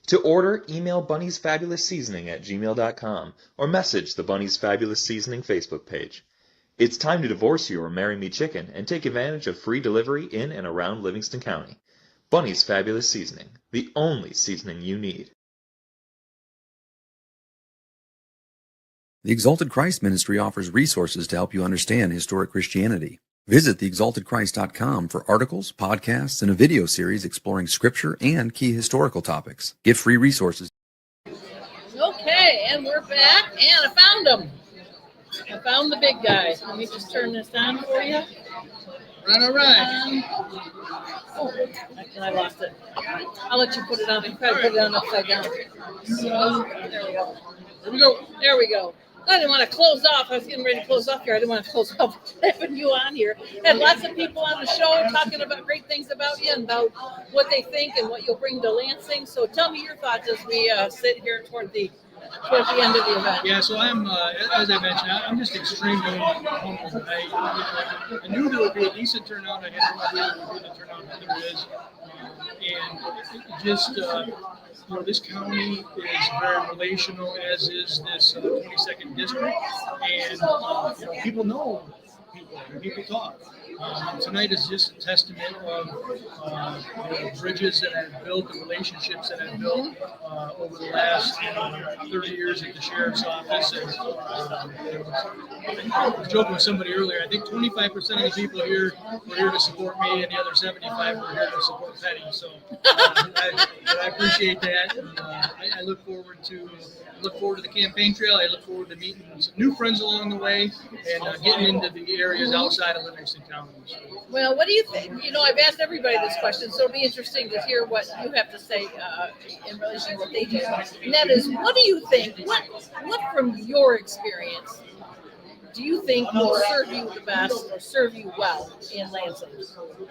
To order, email Bunny's Fabulous Seasoning at gmail.com or message the Bunny's Fabulous Seasoning Facebook page. It's time to divorce you or marry me chicken and take advantage of free delivery in and around Livingston County. Bunny's Fabulous Seasoning, the only seasoning you need. The Exalted Christ Ministry offers resources to help you understand historic Christianity. Visit theexaltedchrist.com for articles, podcasts, and a video series exploring Scripture and key historical topics. Get free resources. Okay, and we're back, and I found him. I found the big guy. Let me just turn this on for you. All right. And I lost it. I'll let you put it on. I tried to put it on upside down. So, there we go. There we go. There we go. I didn't want to close off. I was getting ready to close off here. I didn't want to close off having you on here. Had lots of people on the show talking about great things about you and about what they think and what you'll bring to Lansing. So tell me your thoughts as we sit here toward the end of the event. Yeah, so I'm, as I mentioned, I'm just extremely humbled. I knew there would be a decent turnout. I had no idea there would be the turnout that there is. And it just, this county is very relational, as is this 22nd district. And people know people, and people talk. Tonight is just a testament of the bridges that I've built, the relationships that I've built over the last 30 years at the sheriff's office. And I was joking with somebody earlier. I think 25% of the people here were here to support me, and the other 75 were here to support Penny. So I appreciate that. And, I look forward to the campaign trail. I look forward to meeting some new friends along the way and getting into the areas outside of Livingston County. Well, what do you think? I've asked everybody this question, so it'll be interesting to hear what you have to say in relation to what they do. And that is, what do you think? What from your experience do you think will serve you the best or serve you well in Lansing?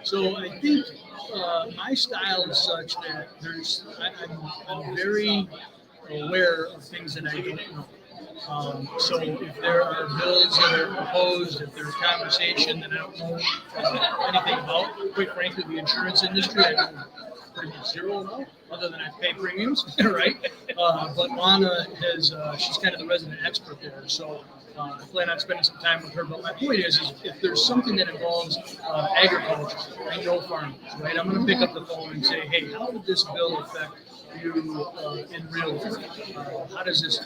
So I think my style is such that I'm very aware of things that I don't know. So if there are bills that are proposed, if there's conversation that I don't know anything about, quite frankly, the insurance industry, I know pretty much zero about, other than I pay premiums, right? But Lana she's kind of the resident expert there, so I plan on spending some time with her. But my point is if there's something that involves agriculture, I know farmers, right? I'm going to pick up the phone and say, hey, how would this bill affect you in real life? How does this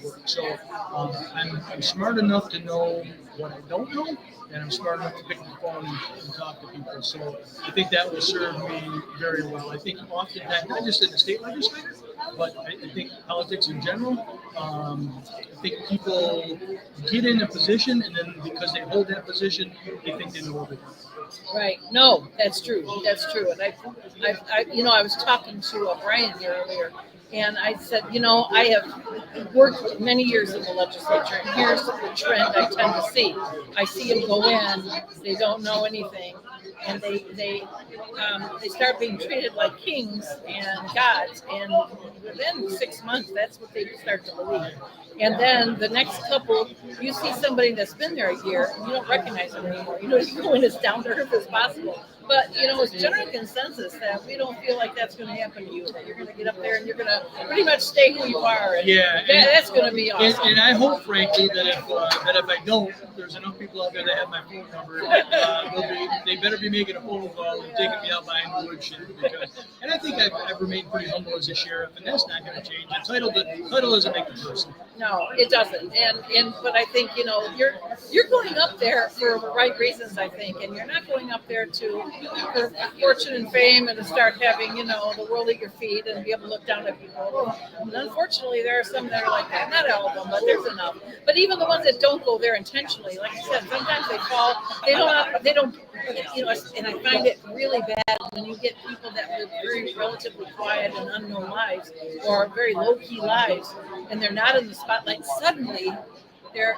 work? So I'm smart enough to know what I don't know, and I'm smart enough to pick up the phone and talk to people. So I think that will serve me very well. I think often that, not just in the state legislature, but I think politics in general, I think people get in a position, and then because they hold that position, they think they know everything. Right. No, that's true. That's true. And I was talking to Brian here earlier, and I said, I have worked many years in the legislature, and here's the trend I tend to see. I see them go in, they don't know anything, and they start being treated like kings and gods, and within 6 months, that's what they start to believe. And then the next couple, you see somebody that's been there a year, and you don't recognize them anymore. You go in as down to earth as possible. But, it's general consensus that we don't feel like that's going to happen to you, that you're going to get up there and you're going to pretty much stay who you are. And that's going to be awesome. And I hope, frankly, that if I don't, there's enough people out there that have my phone number. They better be making a phone call and taking me out behind the woodshed. And I think I've remained pretty humble as a sheriff, and That's not going to change. The title doesn't make the person. No, it doesn't. And but I think, you know, you're going up there for the right reasons, I think, and you're not going up there for fortune and fame and to start having, you know, the world at your feet and be able to look down at people. And unfortunately, there are some that are like that. Not all of them, but there's enough. But even the ones that don't go there intentionally, like I said, sometimes they fall. They don't. You know, and I find it really bad when you get people that live very relatively quiet and unknown lives, or very low key lives, and they're not in the spotlight. Suddenly, they're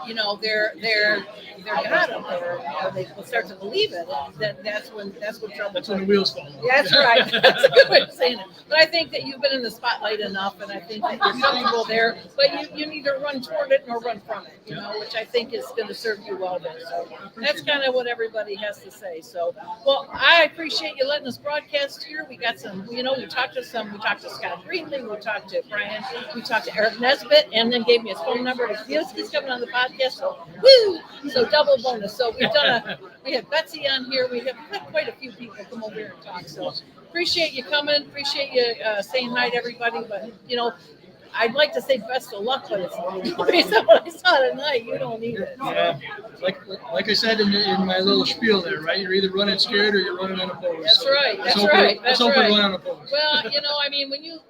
God up there, or they start to believe it, and then that's when trouble. That's when the wheels fall. That's right. That's a good way of saying it. But I think that you've been in the spotlight enough, and I think that you're comfortable there. But you neither run toward it nor run from it, you know, which I think is going to serve you well there. So that's kind of what everybody has to say. So, well, I appreciate you letting us broadcast here. We got some, you know, we talked to Scott Greenlee, we talked to Brian, we talked to Eric Nesbitt, and then gave me his phone number. He's coming on the podcast. So, woo! So double bonus. So we had Betsy on here. We have had quite a few people come over here and talk. So appreciate you coming. Appreciate you saying hi to everybody. But, you know, I'd like to say best of luck, but it's based on what I saw tonight. You don't need it. So. Yeah, like I said in my little spiel there, right? You're either running scared or you're running unopposed. That's right. That's Let's right. Let's hope we're running unopposed. Well, you know, I mean, when you,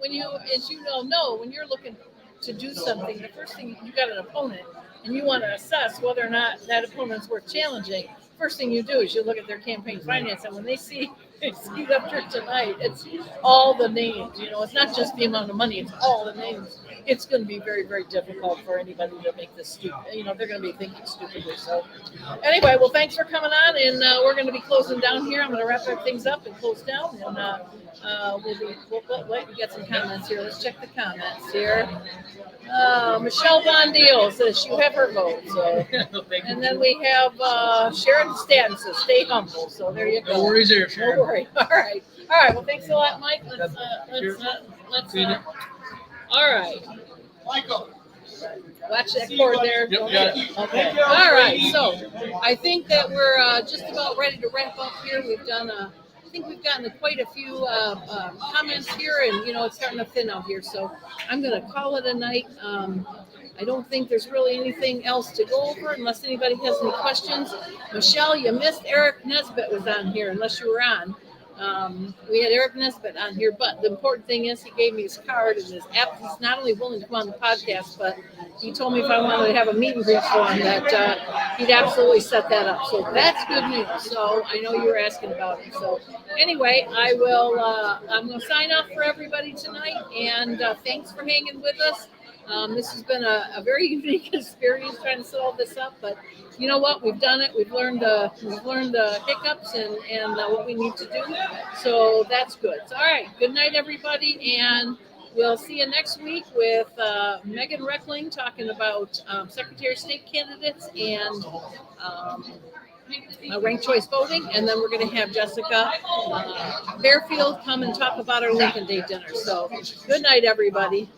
as you know, when you're looking to do something, the first thing you got an opponent, and you want to assess whether or not that opponent's worth challenging. First thing you do is you look at their campaign finance, and when they see up here tonight, it's all the names. You know, it's not just the amount of money; it's all the names. It's going to be very, very difficult for anybody to make this stupid. You know, they're going to be thinking stupidly. So, anyway, well, thanks for coming on, and we're going to be closing down here. I'm going to wrap things up and close down, and we'll get some comments here. Let's check the comments here. Michelle Bondil says you have her vote. So, and then we have Sharon Stanton says stay humble. So there you go. No worries there, Sharon. No worry. All right. Well, thanks a lot, Mike. Let's. All right. Michael. Watch that cord there. Yep, okay. All right. So I think that we're just about ready to wrap up here. I think we've gotten quite a few comments here, and, you know, it's starting to thin out here. So I'm going to call it a night. I don't think there's really anything else to go over unless anybody has any questions. Michelle, you missed Eric Nesbitt was on here, unless you were on. We had Eric Nesbitt on here, but the important thing is he gave me his card and his app. He's not only willing to come on the podcast, but he told me if I wanted to have a meet and greet for him that he'd absolutely set that up. So that's good news. So I know you were asking about it. So anyway, I'm going to sign off for everybody tonight, and thanks for hanging with us. This has been a very unique experience trying to set all this up, but you know what? We've done it. We've learned the hiccups and what we need to do. So that's good. So, all right. Good night, everybody, and we'll see you next week with Megan Reckling talking about Secretary of State candidates and ranked choice voting, and then we're going to have Jessica Fairfield come and talk about our Lincoln Day dinner. So good night, everybody.